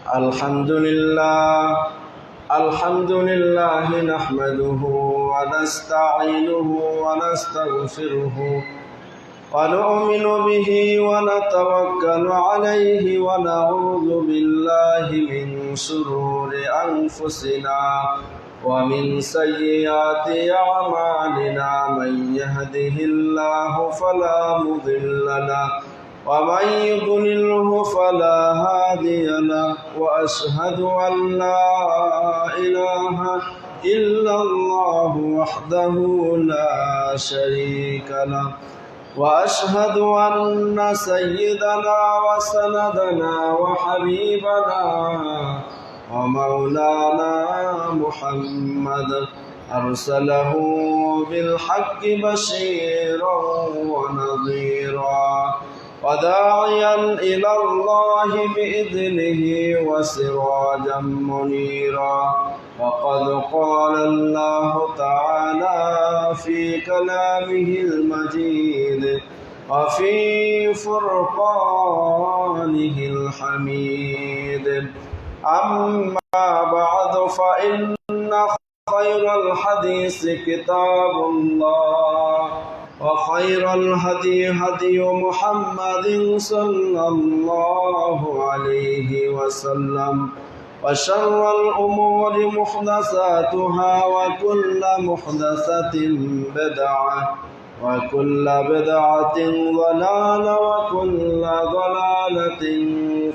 الحمد لله نحمده ونستعينه ونستغفره ونؤمن به ونتوكل عليه ونعوذ بالله من شرور أنفسنا ومن سيئات أعمالنا من يهده الله فلا مضل له ومن يضلله فلا هادي له وأشهد أن لا إله إلا الله وحده لا شريك له وأشهد أن سيدنا وسندنا وحبيبنا ومولانا محمد أرسله بالحق بشيرا ونذيرا وداعيا إلى الله بإذنه وسراجا منيرا وقد قال الله تعالى في كلامه المجيد وفي فرقانه الحميد أما بعد فإن خير الحديث كتاب الله وخير الهدي هدي محمد صلى الله عليه وسلم وشر الأمور محدثاتها وكل محدثة بدعة وكل بدعة ضلالة وكل ضلالة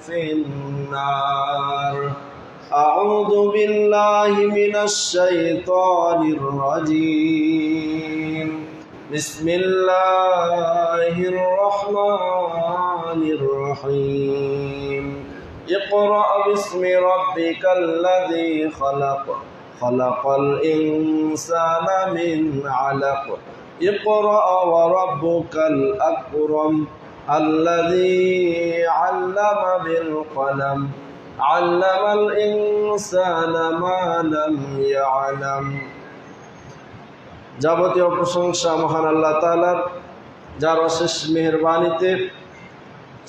في النار. أعوذ بالله من الشيطان الرجيم. بسم الله الرحمن الرحيم. اقرأ باسم ربك الذي خلق خلق الإنسان من علق اقرأ وربك الأكرم الذي علم بالقلم علم الإنسان ما لم يعلم. যাবতীয় প্রশংসা মহান আল্লাহ তাআলার, যার অশেষ মেহেরবানিতে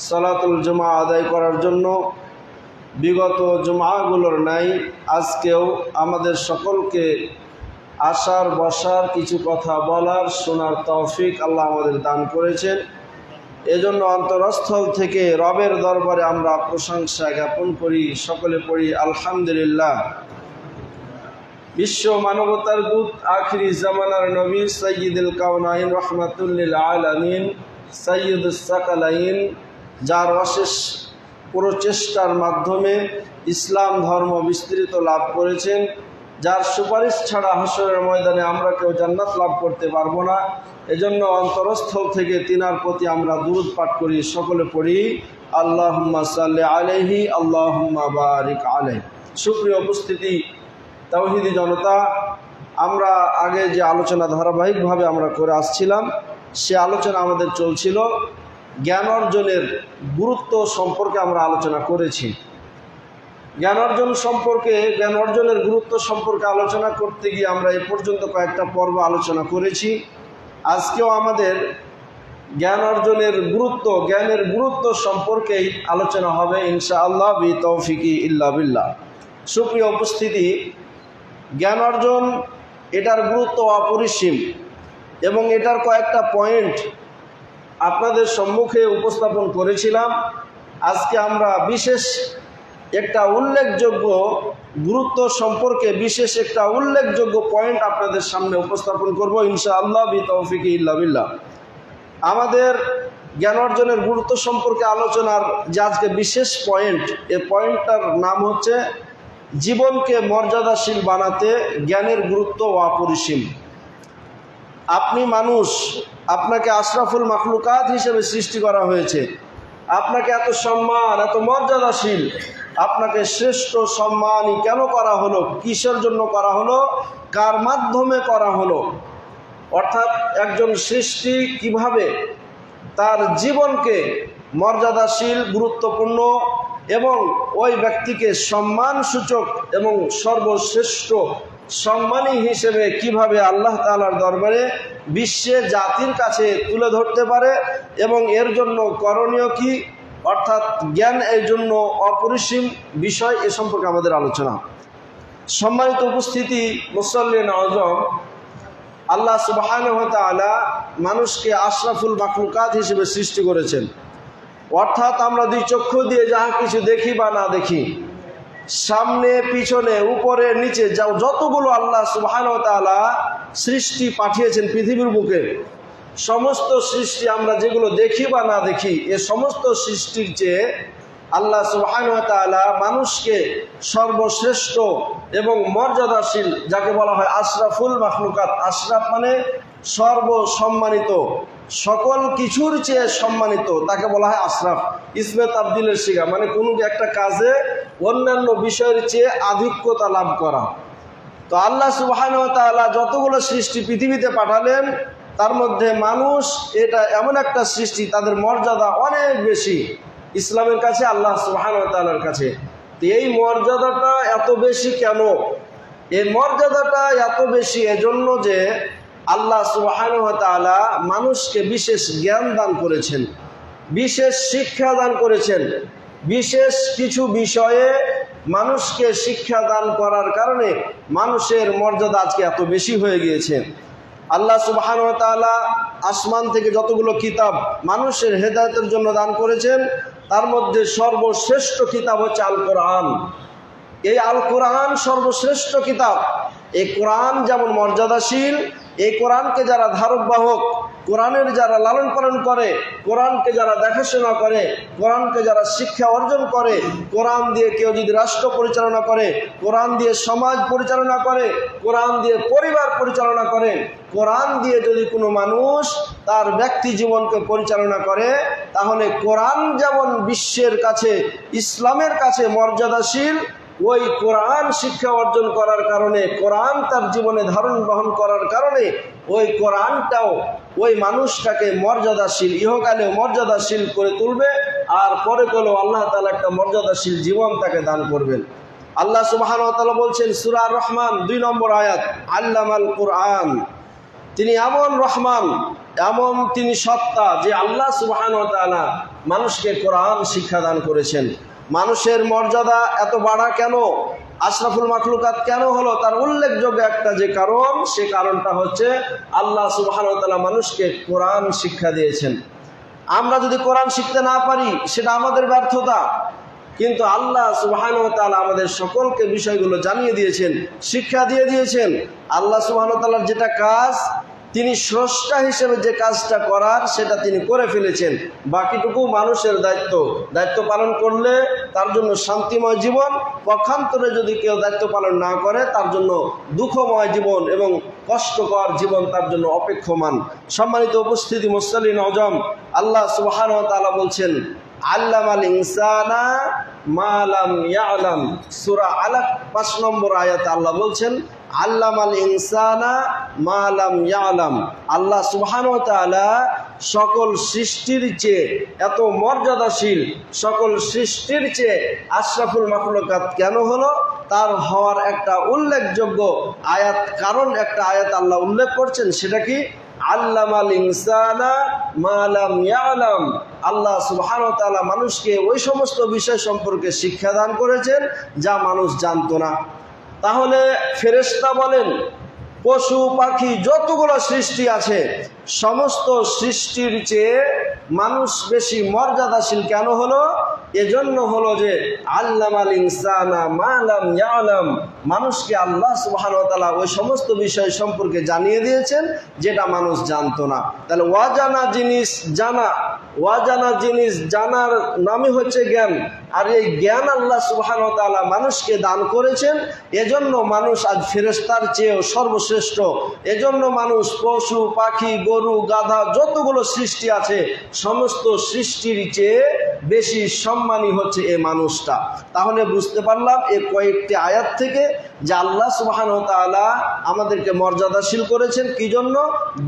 সালাতুল জুমা আদায় করার জন্য বিগত জুমাগুলোর ন্যায় আজকেও আমাদের সকলকে আসার বসার, কিছু কথা বলার, শোনার তৌফিক আল্লাহ আমাদের দান করেছেন। এজন্য অন্তরস্থল থেকে রবের দরবারে আমরা প্রশংসা জ্ঞাপন করি, সকলে পড়ি আলহামদুলিল্লাহ। বিশ্ব মানবতার দূত, আখিরি জামানার নবী, সাইয়্যিদুল কাওনাইন রাহমাতুল লিল আলামিন, সাইয়্যিদুস সাকালাইন, যার অশেষ প্রচেষ্টার মাধ্যমে ইসলাম ধর্ম বিস্তৃত লাভ করেছেন, যার সুপারিশ ছাড়া হাসরের ময়দানে আমরা কেউ জান্নাত লাভ করতে পারবো না। এজন্য অন্তরস্থল থেকে তিনার প্রতি আমরা দুরূদ পাঠ করি, সকলে পড়ি আল্লাহুম্মা সাল্লি আলাইহি আল্লাহুম্মা বারিক আলাইহি। সুপ্রিয় উপস্থিতি, তাওহীদি জনতা, আমরা আগে যে আলোচনা ধারাবাহিকভাবে আমরা করে আসছিলাম, সে আলোচনা আমাদের চলছিল জ্ঞান অর্জনের গুরুত্ব সম্পর্কে আমরা আলোচনা করেছি। জ্ঞান অর্জনের গুরুত্ব সম্পর্কে আলোচনা করতে গিয়ে আমরা এ পর্যন্ত কয়েকটা পর্ব আলোচনা করেছি। আজকেও আমাদের জ্ঞানের গুরুত্ব সম্পর্কেই আলোচনা হবে ইনশাআল্লাহ বিতৌফিকি ইল্লা বিল্লাহ। সুপ্রিয় উপস্থিতি, জ্ঞান অর্জন, এটার গুরুত্ব অপরিসীম এবং এটার কয়েকটা পয়েন্ট আপনাদের সম্মুখে উপস্থাপন করেছিলাম। আজকে আমরা বিশেষ একটা উল্লেখযোগ্য গুরুত্ব সম্পর্কে বিশেষ একটা উল্লেখযোগ্য পয়েন্ট আপনাদের সামনে উপস্থাপন করব ইনশাআল্লাহ বিতৌফিকি ইল্লা বিল্লাহ। আমাদের জ্ঞান অর্জনের গুরুত্ব সম্পর্কে আলোচনার যে আজকে বিশেষ পয়েন্ট, এই পয়েন্টটার নাম হচ্ছে জীবনকে মর্যাদাশীল বানাতে জ্ঞানের গুরুত্ব অপরিসীম। আপনি মানুষ, আপনাকে আশরাফুল মাখলুকাত হিসেবে সৃষ্টি করা হয়েছে। আপনাকে এত সম্মান, এত মর্যাদাশীল, আপনাকে শ্রেষ্ঠ সম্মানই কেন করা হলো, কিসের জন্য করা হলো, কার মাধ্যমে করা হলো, অর্থাৎ একজন সৃষ্টি কিভাবে তার জীবনকে মর্যাদাশীল, গুরুত্বপূর্ণ এবং ওই ব্যক্তিকে সম্মানসূচক এবং সর্বশ্রেষ্ঠ সম্মানী হিসেবে কিভাবে আল্লাহ তাআলার দরবারে বিশ্বে জাতির কাছে তুলে ধরতে পারে এবং এর জন্য করণীয় কি, অর্থাৎ জ্ঞান এই জন্য অপরিসীম বিষয়, এ সম্পর্কে আমাদের আলোচনা। সম্মানিত উপস্থিতি, মুসল্লিন আযম, আল্লাহ সুবহানাহু ওয়া তাআলা মানুষকে আশরাফুল মাখলুকাত হিসেবে সৃষ্টি করেছেন। অর্থাৎ আমরা দুই চক্ষু দিয়ে যাহা কিছু দেখি বা না দেখি, সামনে পিছনে উপরে নিচে যতগুলো আল্লাহ সুবহানাহু ওয়া তাআলা সৃষ্টি পাঠিয়েছেন পৃথিবীর বুকে, সমস্ত সৃষ্টি আমরা যেগুলো দেখি বা না দেখি, এ সমস্ত সৃষ্টির চেয়ে আল্লাহ সুবহানাহু ওয়া তাআলা মানুষকে সর্বশ্রেষ্ঠ এবং মর্যাদাশীল, যাকে বলা হয় আশরাফুল মাখলুকাত, আশরাফ মানে সর্বসম্মানিত, সকল কিছুর চেয়ে সম্মানিত, তাকে বলা হয় আশরাফ। ইসমে তাবদিলের শিগা, মানে কোনো একটা কাজে অন্যান্য বিষয়ের চেয়ে আধিক্যতা লাভ করা। তো আল্লাহ সুবহানাহু ওয়া তাআলা যতগুলো সৃষ্টি পৃথিবীতে পাঠালেন, তার মধ্যে মানুষ এটা এমন একটা সৃষ্টি, তাদের মর্যাদা অনেক বেশি ইসলামের কাছে, আল্লাহ সুবহানাহু ওয়া তাআলার কাছে। তো এই মর্যাদাটা এত বেশি কেন? এই মর্যাদাটা এত বেশি এজন্য যে আল্লাহ সুবহানাহু ওয়া তাআলা মানুষকে বিশেষ জ্ঞান দান করেছেন, বিশেষ শিক্ষা দান করেছেন। বিশেষ কিছু বিষয়ে মানুষকে শিক্ষা দান করার কারণে মানুষের মর্যাদা আজকে এত বেশি হয়ে গিয়েছে। আল্লাহ সুবহানাহু ওয়া তাআলা আসমান থেকে যতগুলো কিতাব মানুষের হেদায়েতের জন্য দান করেছেন, তার মধ্যে সর্বশ্রেষ্ঠ কিতাব হচ্ছে আল কোরআন। এই আল কোরআন সর্বশ্রেষ্ঠ কিতাব। এই কোরআন যেমন মর্যাদাশীল, এই কোরআনকে যারা ধারক বাহক, কোরআনের যারা লালন পালন করে, কোরআনকে যারা দেখাশোনা করে, কোরআনকে যারা শিক্ষা অর্জন করে, কোরআন দিয়ে কেউ যদি রাষ্ট্র পরিচালনা করে, কোরআন দিয়ে সমাজ পরিচালনা করে, কোরআন দিয়ে পরিবার পরিচালনা করে, কোরআন দিয়ে যদি কোনো মানুষ তার ব্যক্তি জীবনকে পরিচালনা করে, তাহলে কোরআন যেমন বিশ্বের কাছে, ইসলামের কাছে মর্যাদাশীল, ওই কোরআন শিক্ষা অর্জন করার কারণে, কোরআন তার জীবনে ধারণ বহন করার কারণে ওই কোরআনটাও ওই মানুষটাকে মর্যাদাশীল, ইহকালে মর্যাদাশীল করে তুলবে, আর পরে গেলেও আল্লাহ তাআলা একটা মর্যাদাশীল জীবন তাকে দান করবেন। আল্লাহ সুবহানাহু ওয়া তাআলা বলছেন সূরা রহমান 2 নম্বর আয়াত, আল্লামাল কোরআন। তিনি এমন রহমান, এমন তিনি সত্তা যে আল্লাহ সুবহানাহু ওয়া তাআলা মানুষকে কোরআন শিক্ষা দান করেছেন। মানুষের মর্যাদা এত বাড়া কেন, আশরাফুল মাখলুকাত কেন হলো? তার উল্লেখযোগ্য একটা যে কারণ, সে কারণটা হচ্ছে আল্লাহ সুবহানাহু ওয়া তাআলা মানুষকে কোরআন শিক্ষা দিয়েছেন। আমরা যদি কোরআন শিখতে না পারি, সেটা আমাদের ব্যর্থতা, কিন্তু আল্লাহ সুবহানাহু ওয়া তাআলা আমাদের সকলকে বিষয়গুলো জানিয়ে দিয়েছেন, শিক্ষা দিয়ে দিয়েছেন। আল্লাহ সুবহানাহু ওয়া তাআলার যেটা কাজ, তিনি স্রষ্টা হিসেবে যে কাজটা করার সেটা তিনি করে ফেলেছেন। বাকিটুকু মানুষের দায়িত্ব পালন করলে তার জন্য শান্তিময় জীবন, পক্ষান্তরে যদি কেউ দায়িত্ব পালন না করে তার জন্য দুঃখময় জীবন এবং কষ্টকর জীবন তার জন্য অপেক্ষমান। সম্মানিত উপস্থিতি, মুসল্লিন আযম, আল্লাহ সুবহানাহু ওয়া তাআলা বলছেন আল্লামাল ইনসানা মা লাম ইয়ালাম। সূরা আলাক 5 নম্বর আয়াতে আল্লাহ বলছেন আল্লামাল ইনসানা মা লাম ইয়ালাম। আল্লাহ সুবহানাহু ওয়া তাআলা সকল সৃষ্টির চেয়ে এত মর্যাদাশীল, সকল সৃষ্টির চেয়ে আশরাফুল মাখলুকাত কেন হলো? তার হওয়ার একটা উল্লেখযোগ্য আয়াত, কারণ একটা আয়াত আল্লাহ উল্লেখ করছেন, সেটা কি? আল্লামাল ইনসানা মা লাম ইয়ালাম। আল্লাহ সুবহানাহু ওয়া তাআলা মানুষকে ওই সমস্ত বিষয় সম্পর্কে শিক্ষা দান করেছেন যা মানুষ জানতো না। তাহলে ফেরেশতা বলেন, পশু পাখি যতগুলো সৃষ্টি আছে, সমস্ত সৃষ্টির চেয়ে মানুষ বেশি মর্যাদাশীল কেন হলো? এজন্য হলো যে আল্লামাল ইনসানা মা লাম ইয়ালাম, মানুষকে আল্লাহ সুবহানাহু ওয়া তাআলা ওই সমস্ত বিষয় সম্পর্কে জানিয়ে দিয়েছেন যেটা মানুষ জানতো না। তাহলে অজানা জিনিস জানা, অজানা জিনিস জানার নামই হচ্ছে জ্ঞান। আর এই জ্ঞান আল্লাহ সুবহানাহু ওয়া তাআলা মানুষকে দান করেছেন, এজন্য মানুষ আজ ফেরেশতার চেয়েও সর্বশ্রেষ্ঠ। এজন্য মানুষ পশু পাখি গরু গাধা যতগুলো সৃষ্টি আছে, সমস্ত সৃষ্টির চেয়ে বেশি সম্মানী হচ্ছে এই মানুষটা। তাহলে বুঝতে পারলাম এই কয়েকটি আয়াত থেকে যে আল্লাহ সুবহানাহু ওয়া তাআলা আমাদেরকে মর্যাদাশীল করেছেন। কি জন্য?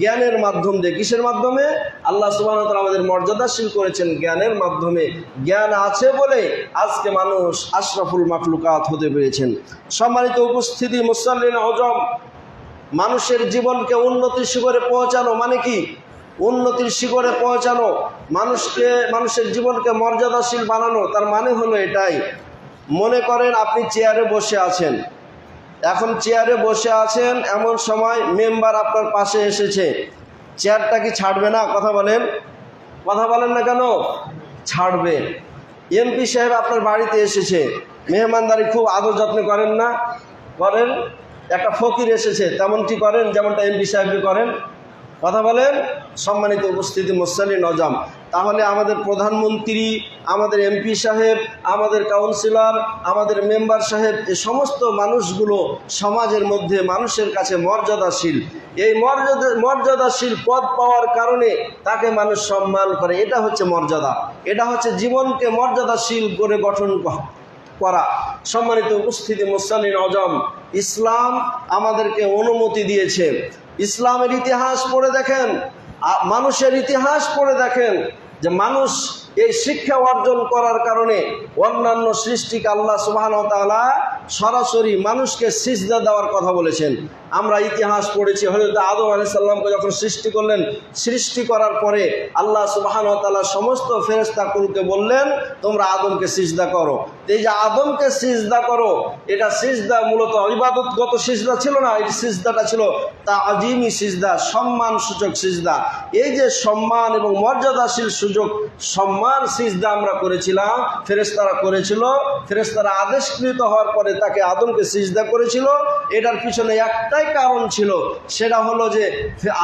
জ্ঞানের মাধ্যম দিয়ে। কিসের মাধ্যমে? আল্লাহ সুবহানাহু ওয়া তাআলা আমাদের মর্যাদাশীল করেছেন জ্ঞানের মাধ্যমে। জ্ঞান আছে বলে আজকে মানুষ আশরাফুল মাখলুকাত হতে পেরেছেন। সম্মানিত উপস্থিতি, মুসল্লিন আযম, মানুষের জীবনকে উন্নতির শিখরে পৌঁছানো মানে কি? উন্নতির শিখরে পৌঁছানো, মানুষের জীবনকে মর্যাদাশীল বানানো। তার মানে হলো এটাই। মনে করেন আপনি চেয়ারে বসে আছেন, এখন চেয়ারে বসে আছেন, এমন সময় মেম্বার আপনার পাশে এসেছে, চেয়ারটা কি ছাড়বে না? কথা বলেন না কেন? ছাড়বে। এমপি সাহেব আপনার বাড়িতে এসেছে, মেহমানদারি খুব আদর যত্ন করেন না? করেন। একটা ফকির এসেছে, তেমনটি করেন যেমনটা এমপি সাহেবকে করেন? কথা বলেন। সম্মানিত উপস্থিতি, মুসল্লি নজাম, তাহলে আমাদের প্রধানমন্ত্রী, আমাদের এমপি সাহেব, আমাদের কাউন্সিলর, আমাদের মেম্বার সাহেব, এই সমস্ত মানুষগুলো সমাজের মধ্যে মানুষের কাছে মর্যাদাশীল। এই মর্যাদাশীল পদ পাওয়ার কারণে তাকে মানুষ সম্মান করে। এটা হচ্ছে মর্যাদা, এটা হচ্ছে জীবনকে মর্যাদাশীল করে গঠন করা। সম্মানিত উপস্থিতি, মুসল্লি নজাম, ইসলাম আমাদেরকে অনুমতি দিয়েছে। ইসলামের ইতিহাস পড়ে দেখেন, মানুষের ইতিহাস পড়ে দেখেন যে মানুষ এই শিক্ষা অর্জন করার কারণে অন্যান্য সৃষ্টিকে আল্লাহ সুবহানাহু ওয়া তাআলা সরাসরি মানুষকে সিজদা দেওয়ার কথা বলেছেন। আমরা ইতিহাস পড়েছি, হযরত আদম আলাইহিস সালামকে যখন সৃষ্টি করলেন, সৃষ্টি করার পরে আল্লাহ সুবহানাহু ওয়া তাআলা সমস্ত ফেরেশতাকুলকে বললেন তোমরা আদমকে সিজদা করো। এই যে আদমকে সিজদা করো, এটা সিজদা মূলত ইবাদতগত সিজদা ছিল না, এই সিজদাটা ছিল তাআযীমি সিজদা, সম্মানসূচক সিজদা। এই যে সম্মান এবং মর্যাদাশীল সুযোগ সম্মান সিজদা আমরা করেছিলাম, ফেরেশতারা করেছিল, ফেরেশতারা আদেশকৃত হওয়ার পরে তাকে আদমকে সিজদা করেছিল। এটার পিছনে একটাই কারণ ছিল, সেটা হলো যে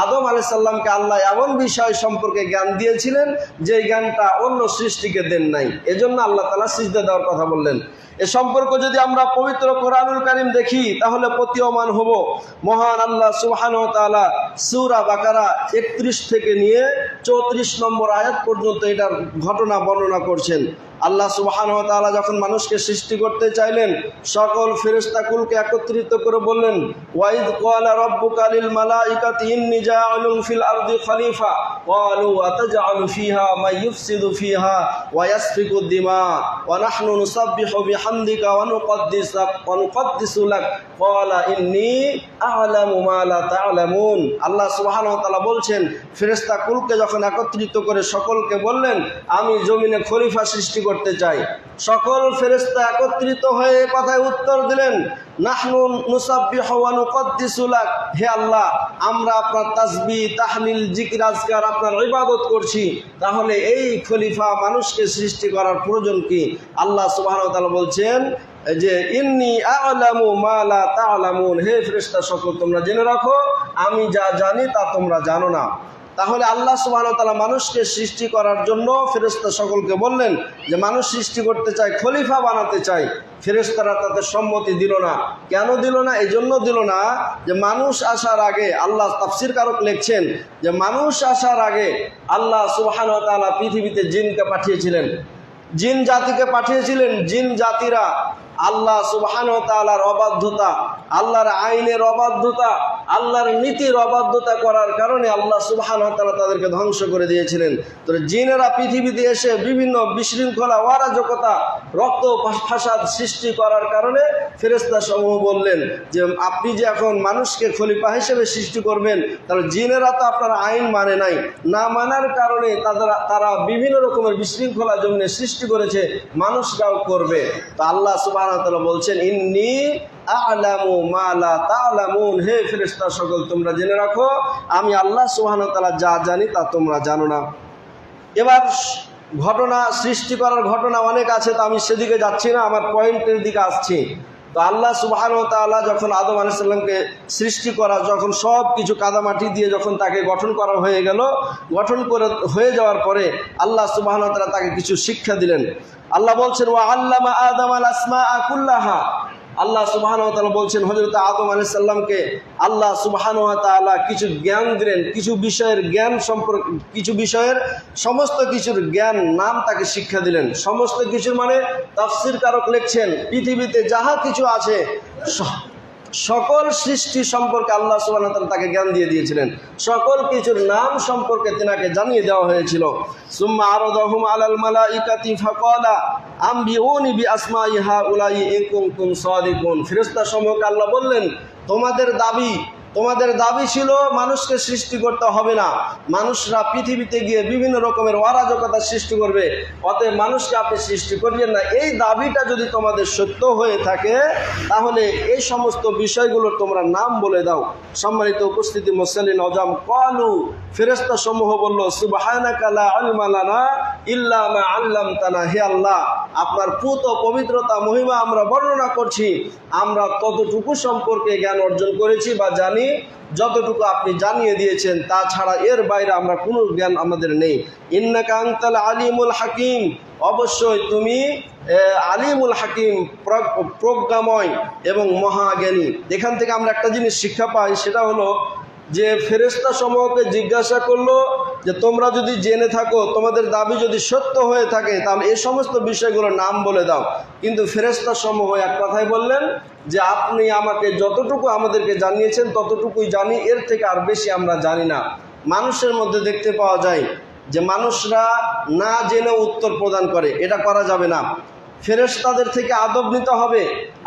আদম আলাইহিস সালামকে আল্লাহ এমন বিষয় সম্পর্কে জ্ঞান দিয়েছিলেন যে জ্ঞানটা অন্য সৃষ্টিকে দেন নাই। এজন্য আল্লাহ তাআলা সিজদা দেওয়ার কথা বললেন। এ সম্পর্ক যদি আমরা পবিত্র কোরআনুল কারীম দেখি তাহলে প্রতীয়মান হব। মহান আল্লাহ সুবহানাহু ওয়া তাআলা সূরা বাকারা 31 থেকে নিয়ে 34 নম্বর আয়াত পর্যন্ত এটার ঘটনা বর্ণনা করছেন। আল্লাহ সুবহানাহু ওয়া তাআলা যখন মানুষকে সৃষ্টি করতে চাইলেন, সকল ফেরেশতাকুলকে একত্রিত করে বললেন, ওয়াইদ ক্বালা রাব্বুকা লিল মালাইকাতি ইন্নী জাইলুন ফিল আরদি খলিফা ক্বালু আতাজআলু ফিহা মান ইফসিদু ফিহা ওয়া ইয়াসফিকুদ দিমা ওয়া নাহনু নুসাব্বিহু বিহামদিকা ওয়া নুকদ্দিসু লাক ক্বালা ইন্নী আ'লামু মা লা তা'লামুন। আল্লাহ সুবহানাহু ওয়া তাআলা বলছেন, ফেরেশতাকুলকে যখন একত্রিত করে সকলকে বললেন আমি জমিনে খলিফা সৃষ্টি করতে চাই, সকল ফেরেশতা একত্রিত হয়ে কথায় উত্তর দিলেন, নাহনু নুসাব্বিহু ওয়া নুকদ্দিসু লাক, হে আল্লাহ আমরা আপনার তাসবিহ, তাহলিল, জিকির, আজকার, আপনার ইবাদত করছি, তাহলে এই খলিফা মানুষকে সৃষ্টি করার প্রয়োজন কি? আল্লাহ সুবহানাহু ওয়া তাআলা বলছেন যে ইন্নী আ'লামু মা লা তা'লামুন, হে ফেরেশতা সকল তোমরা জেনে রাখো আমি যা জানি তা তোমরা জানো না। তাহলে আল্লাহ সুবহানাহু ওয়া তাআলা মানুষকে সৃষ্টি করার জন্য ফেরেশতা সকলকে বললেন যে মানুষ সৃষ্টি করতে চাই, খলিফা বানাতে চাই। ফেরেশতারা তাতে সম্মতি দিল না। কেন দিল না? এই জন্য দিল না যে মানুষ আসার আগে, আল্লাহ তাফসীর কারক লিখছেন যে মানুষ আসার আগে আল্লাহ সুবহানাহু ওয়া তাআলা পৃথিবীতে জিনকে পাঠিয়েছিলেন, জিন জাতিকে পাঠিয়েছিলেন। জিন জাতিরা আল্লাহ সুবহানাহু ওয়া তাআলার অবাধ্যতা, আল্লাহর আইনের অবাধ্যতা, আল্লাহর নীতির অবাধ্যতা করার কারণে আল্লাহ সুবহানাহু ওয়া তাআলা তাদেরকে ধ্বংস করে দিয়েছিলেন। তো জিনেরা পৃথিবীতে এসে বিভিন্ন বিশৃঙ্খলা, অরাজকতা, রক্ত ফাসাদ সৃষ্টি করার কারণে ফেরেশতা সমূহ বললেন যে আপনি যে এখন মানুষকে খলিফা হিসেবে সৃষ্টি করবেন, তাহলে জিনেরা তো আপনার আইন মানে নাই, না মানার কারণে তারা বিভিন্ন রকমের বিশৃঙ্খলা জমিনে সৃষ্টি করেছে, মানুষরাও করবে। তো আল্লাহ সুবহানাহু ওয়া তাআলা বলছেন ইন্নী আ'লামু মা লা তা'লামুন, হে ফেরেশতা সকল তোমরা জেনে রাখো আমি আল্লাহ সুবহানাহু ওয়া তাআলা যা জানি তা তোমরা জানো না। এবার ঘটনা, সৃষ্টি করার ঘটনা অনেক আছে, তো আমি সেদিকে যাচ্ছি না, আমার পয়েন্টের দিকে আসছি। তো আল্লাহ সুবহানাহু ওয়া তাআলা যখন আদম আলাইহিস সালামকে সৃষ্টি করা, যখন সব কিছু কাদামাটি দিয়ে যখন তাকে গঠন করা হয়ে গেল, গঠন করে হয়ে যাওয়ার পরে আল্লাহ সুবহানাহু ওয়া তাআলা তাকে কিছু শিক্ষা দিলেন। আল্লাহ বলছেন ওয়া আল্লামা আদম আল আসমাআ কুল্লাহা, আল্লাহ সুবহানাহু ওয়া তাআলা বলছেন হযরত আদম আলাইহিস সালামকে আল্লাহ সুবহানাহু ওয়া তাআলা কিছু জ্ঞান দিলেন, কিছু বিষয়ের জ্ঞান সম্পর্কে, কিছু বিষয়ের সমস্ত কিছুর জ্ঞান নাম তাকে শিক্ষা দিলেন। সমস্ত কিছুর মানে তাফসীর কারক লিখছেন পৃথিবীতে যাহা কিছু আছে সকল সৃষ্টি সম্পর্কে আল্লাহ সুবহানাহু ওয়া তাআলা তাকে জ্ঞান দিয়ে দিয়েছিলেন, সকল কিছুর নাম সম্পর্কে তিনাকে জানিয়ে দেওয়া হয়েছিল। সুম্মা আরাদাহুম আলাল মালাইকাতি ফাকালা আম্বিউনি বিআসমাই হাউলাই ইন কুনতুম সাদিকুন, ফেরেশতা সমূহকে আল্লাহ বললেন তোমাদের দাবি, তোমাদের দাবি ছিল মানুষকে সৃষ্টি করতে হবে না, মানুষরা পৃথিবীতে গিয়ে বিভিন্ন রকমের অরাজকতা সৃষ্টি করবে, অতএব মানুষকে আপনি সৃষ্টি করিয়েন না। এই দাবিটা যদি তোমাদের সত্য হয়ে থাকে তাহলে এই সমস্ত বিষয়গুলোর তোমরা নাম বলে দাও। সম্মানিত উপস্থিতি মুসল্লিন আযম, ক্বালু, ফেরেশতা সমূহ বলল, সুবহানাকা লা ইলমা লানা ইল্লা মা আল্লামতানা। হে আল্লাহ, আপনার পুত পবিত্রতা মহিমা আমরা বর্ণনা করছি, আমরা ততটুকু সম্পর্কে জ্ঞান অর্জন করেছি বা জানি যতটুকু আপনি জানিয়ে দিয়েছেন, তাছাড়া এর বাইরে আমরা কোনো জ্ঞান আমাদের নেই। ইন্নাকা আনতাল আলিমুল হাকিম, অবশ্যই তুমি আলিমুল হাকিম, প্রজ্ঞাময় এবং মহাজ্ঞানী। এখান থেকে আমরা একটা জিনিস শিক্ষা পাই, সেটা হলো যে ফেরেশতা সমূহকে জিজ্ঞাসা করলো যে তোমরা যদি জেনে থাকো, তোমাদের দাবি যদি সত্য হয়ে থাকে তাহলে এই সমস্ত বিষয়গুলোর নাম বলে দাও। কিন্তু ফেরেশতা সমূহ এক কথাই বললেন যে আপনি আমাকে যতটুকু আমাদেরকে জানিয়েছেন ততটুকুই জানি, এর থেকে আর বেশি আমরা জানি না। মানুষের মধ্যে দেখতে পাওয়া যায় যে মানুষরা না জেনে উত্তর প্রদান করে, এটা করা যাবে না। ফেরেশতাদের থেকে আদব নিতে হবে।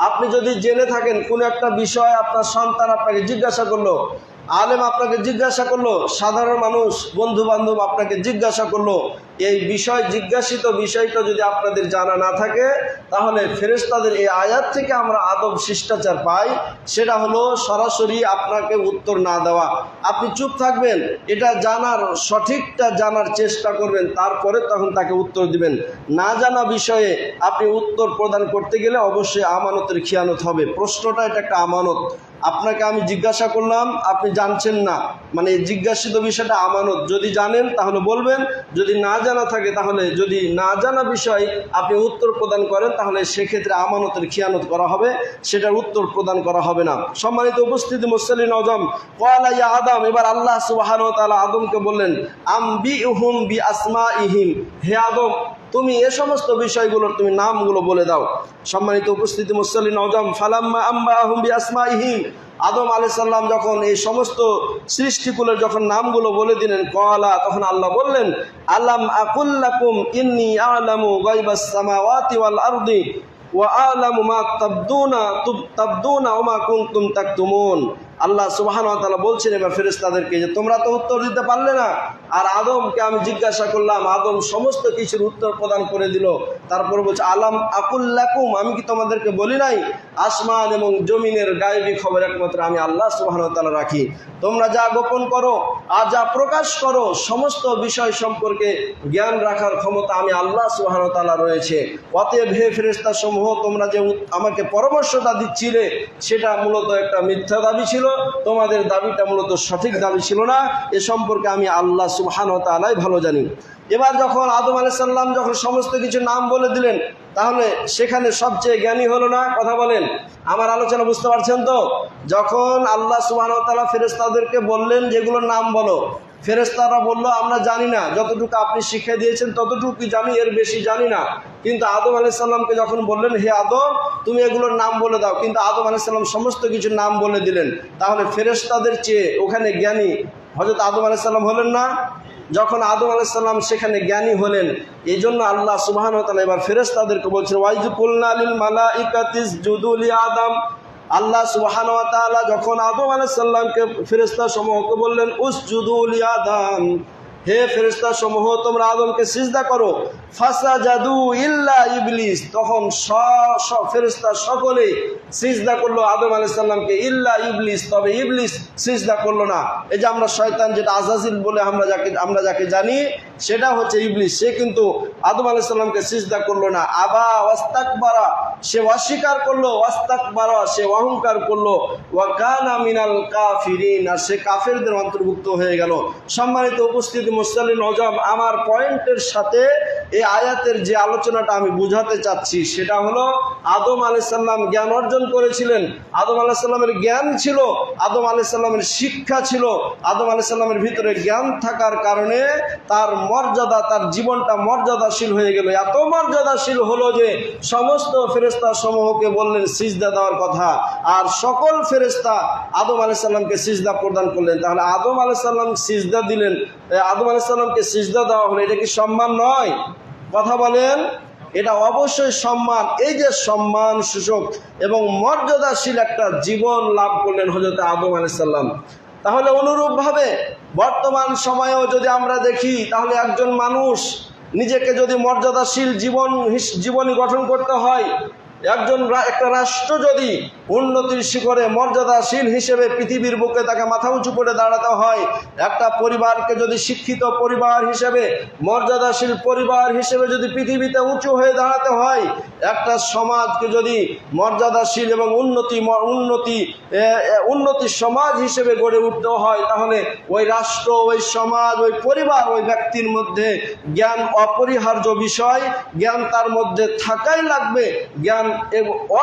আপনি যদি জেনে থাকেন কোনো একটা বিষয়, আপনার সন্তান আপনাকে জিজ্ঞাসা করলো, আলেম আপনাকে জিজ্ঞাসা করলো, সাধারণ মানুষ বন্ধু বান্ধব আপনাকে জিজ্ঞাসা করলো, এই জিজ্ঞাসিত বিষয়টা যদি আপনাদের জানা না থাকে তাহলে ফেরেশতাদের এই আয়াত থেকে আমরা আদব শিষ্টাচার পাই, সেটা হলো সরাসরি আপনাকে উত্তর না দেওয়া। আপনি চুপ থাকবেন, এটা জানার সঠিকটা জানার চেষ্টা করবেন, তারপরে তখন তাকে উত্তর দিবেন। না জানা বিষয়ে আপনি উত্তর প্রদান করতে গেলে অবশ্যই আমানতের খিয়ানত হবে। প্রশ্নটা এটা একটা আমানত। আপনাকে আমি জিজ্ঞাসা করলাম, আপনি জানছেন না, মানে জিজ্ঞাসিত বিষয়টা আমানত। যদি জানেন তাহলে বলবেন, যদি না জানা থাকে তাহলে, যদি না জানা বিষয় আপনি উত্তর প্রদান করেন তাহলে সেক্ষেত্রে আমানতের খিয়ানত করা হবে, সেটার উত্তর প্রদান করা হবে না। সম্মানিত উপস্থিতি মুসল্লিন আযম, ক্বালা ইয়া আদম, এবার আল্লাহ সুবহানাহু ওয়া তাআলা আদমকে বললেন, আম্বিউহুম বিআসমাইহিম, হে আদম তুমি এ সমস্ত বিষয়গুলোর তুমি নামগুলো বলে দাও। সম্মানিত উপস্থিতি মুসল্লিন আযম, ফালাম্মা আম্বাহুম বিআসমাইহিম, আদম আলাইহিস সালাম যখন এই সমস্ত সৃষ্টিকুলের যখন নামগুলো বলে দিলেন, ক্বালা, তখন আল্লাহ বললেন, আলাম আকুল লাকুম ইন্নী আ'লামু গায়বাস সামাওয়াতি ওয়াল আরদি ওয়া আ'লামু মা তাবদুনা ওয়া মা কুনতুম তাকতুমুন। আল্লাহ সুবহানাহু ওয়া তাআলা বলছেন এবার ফেরেশতাদেরকে যে তোমরা তো উত্তর দিতে পারলে না, আর আদমকে আমি জিজ্ঞাসা করলাম, আদম সমস্ত কিছুর উত্তর প্রদান করে দিল। তারপর বলছে, আলাম আকুল লাকুম, আমি কি তোমাদেরকে বলি নাই আসমান এবং জমিনের গায়েবী খবর একমাত্র আমি আল্লাহ সুবহানাহু ওয়া তাআলা রাখি। তোমরা যা গোপন করো আর যা প্রকাশ করো সমস্ত বিষয় সম্পর্কে জ্ঞান রাখার ক্ষমতা আমি আল্লাহ সুবহানাহু ওয়া তাআলা রয়েছে। অতএব হে ফেরেশতা সমূহ, তোমরা যে আমাকে পরামর্শটা দিচ্ছিলে সেটা মূলত একটা মিথ্যা দাবি ছিল, তোমাদের দাবিটা মূলত সঠিক দাবি ছিল না, এ সম্পর্কে আমি আল্লাহ সুবহানাহু ওয়া তাআলাই ভালো জানি। এবার যখন আদম আলাইহিস সালাম যখন সমস্ত কিছু নাম বলে দিলেন, তাহলে সেখানে সবচেয়ে জ্ঞানী হলো না? কথা বলেন, আমার আলোচনা বুঝতে পারছেন তো? যখন আল্লাহ সুবহানাহু ওয়া তাআলা ফেরেশতাদেরকে বললেন যেগুলোর নাম বলো, ফেরেশতারা বলল আমরা জানি না, যতটুকু আপনি শিখিয়ে দিয়েছেন ততটুকুই জানি, এর বেশি জানি না। কিন্তু আদম আলাইহিস সালামকে যখন বললেন, হে আদম তুমি এগুলোর নাম বলে দাও, কিন্তু আদম আলাইহিস সালাম সমস্ত কিছুর নাম বলে দিলেন, তাহলে ফেরেশতাদের চেয়ে ওখানে জ্ঞানী হযরত আদম আলাইহিস সালাম হলেন না? যখন আদম আলাইহিস সালাম সেখানে জ্ঞানী হলেন, এই জন্য আল্লাহ সুবহানাহু ওয়া তাআলা এবার ফেরেশতাদেরকে বলছেন, ওয়াইজ কুলনা লিল মালাইকাতি ইসজুদু লি আদম। আল্লাহ সুবহানাহু ওয়া তাআলা যখন আদম আলাইহিস সালামকে ফেরেশতা সমূহকে বললেন, উসজুদু লি আদম, হে ফেরেশতা সমূহ তোমরা আদমকে সিজদা করো, ফাসাজাদু ইল্লা ইবলিস, তখন সব ফেরেশতা সকলে সিজদা করলো আদম আলাইহিস সালামকে, ইল্লা ইবলিস, তবে ইবলিস সিজদা করলো না। এই যে আমরা শয়তান, যেটা আজাজিল বলে আমরা যাকে জানি, সেটা হচ্ছে ইবলিস, সে কিন্তু আদম আলাইহিস সালামকে সিজদা করলো না। আবা ওয়াস্তাকবারা, সে অস্বীকার করলো, ওয়াস্তাকবারা, সে অহংকার করলো, ওয়া কানা মিনাল কাফিরিন, আর সে কাফেরদের অন্তর্ভুক্ত হয়ে গেল। সম্মানিত উপস্থিতি মুসল্লিন আযম, আমার পয়েন্টের সাথে এই আয়াতের যে আলোচনাটা আমি বুঝাতে চাচ্ছি সেটা হলো, আদম আলাইহিস সালাম জ্ঞান অর্জন করেছিলেন, আদম আলাইহিস সালামের জ্ঞান ছিল, আদম আলাইহিস সালামের শিক্ষা ছিল, আদম আলাইহিস সালামের ভিতরে জ্ঞান থাকার কারণে তার মর্যাদা, তার জীবনটা মর্যাদাশীল হয়ে গেল। এত মর্যাদাশীল হলো যে সমস্ত ফেরেশতা সমূহকে বললেন সিজদা দেওয়ার কথা, আর সকল ফেরেশতা আদম আলাইহিস সালামকে সিজদা প্রদান করলেন। তাহলে আদম আলাইহিস সালাম সিজদা দিলেন, আদম আলাইহিস সালামকে সিজদা দেওয়া হলো, এটা কি সম্মান নয়? কথা বলেন, এটা অবশ্যই সম্মান। এই যে সম্মান সূচক এবং মর্যাদাশীল একটা জীবন লাভ করলেন হযরত আদম আলাইহিস সালাম, তাহলে অনুরূপভাবে বর্তমান সময়েও যদি আমরা দেখি, তাহলে একজন মানুষ নিজেকে যদি মর্যাদাশীল জীবনী গঠন করতে হয়, একটা রাষ্ট্র যদি উন্নতির শিখরে মর্যাদাশীল হিসেবে পৃথিবীর বুকে তাকে মাথা উঁচু করে দাঁড়াতে হয়, একটা পরিবারকে যদি শিক্ষিত পরিবার হিসেবে মর্যাদাশীল পরিবার হিসেবে যদি পৃথিবীতে উঁচু হয়ে দাঁড়াতে হয়, একটা সমাজকে যদি মর্যাদাশীল এবং উন্নতি সমাজ হিসেবে গড়ে উঠতে হয়, তাহলে ওই রাষ্ট্র, ওই সমাজ, ওই পরিবার, ওই ব্যক্তির মধ্যে জ্ঞান অপরিহার্য বিষয়। জ্ঞান তার মধ্যে থাকাই লাগবে, জ্ঞান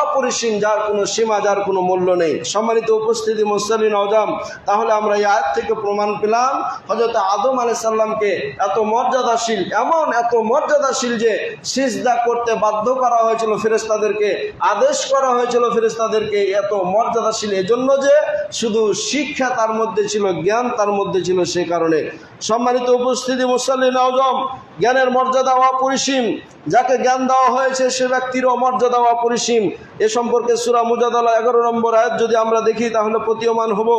অপরিসীম, যার কোনো সীমা, যার কোনো মূল্য নেই। সম্মানিত উপস্থিতি মুসল্লিন আযম, তাহলে আমরা এই আয়াত থেকে প্রমাণ পেলাম হযরত আদম আলাইহিস সালামকে এত মর্যাদাশীল যে সিজদা করতে বাধ্য করা হয়েছিল ফেরেশতাদেরকে, আদেশ করা হয়েছিল ফেরেশতাদেরকে। এত মর্যাদাশীল এজন্য যে শুধু শিক্ষা তার মধ্যে ছিল, জ্ঞান তার মধ্যে ছিল, সে কারণে। সম্মানিত উপস্থিতি মুসল্লিন আযম, জ্ঞানের মর্যাদা অপরিসীম। যাকে জ্ঞান দেওয়া হয়েছে সে ব্যক্তিরও মর্যাদা অপরিসীম। এ সম্পর্কে সূরা মুজাদালা 11 নম্বর আয়াত যদি আমরা দেখি, তাহলে প্রতীয়মান হব।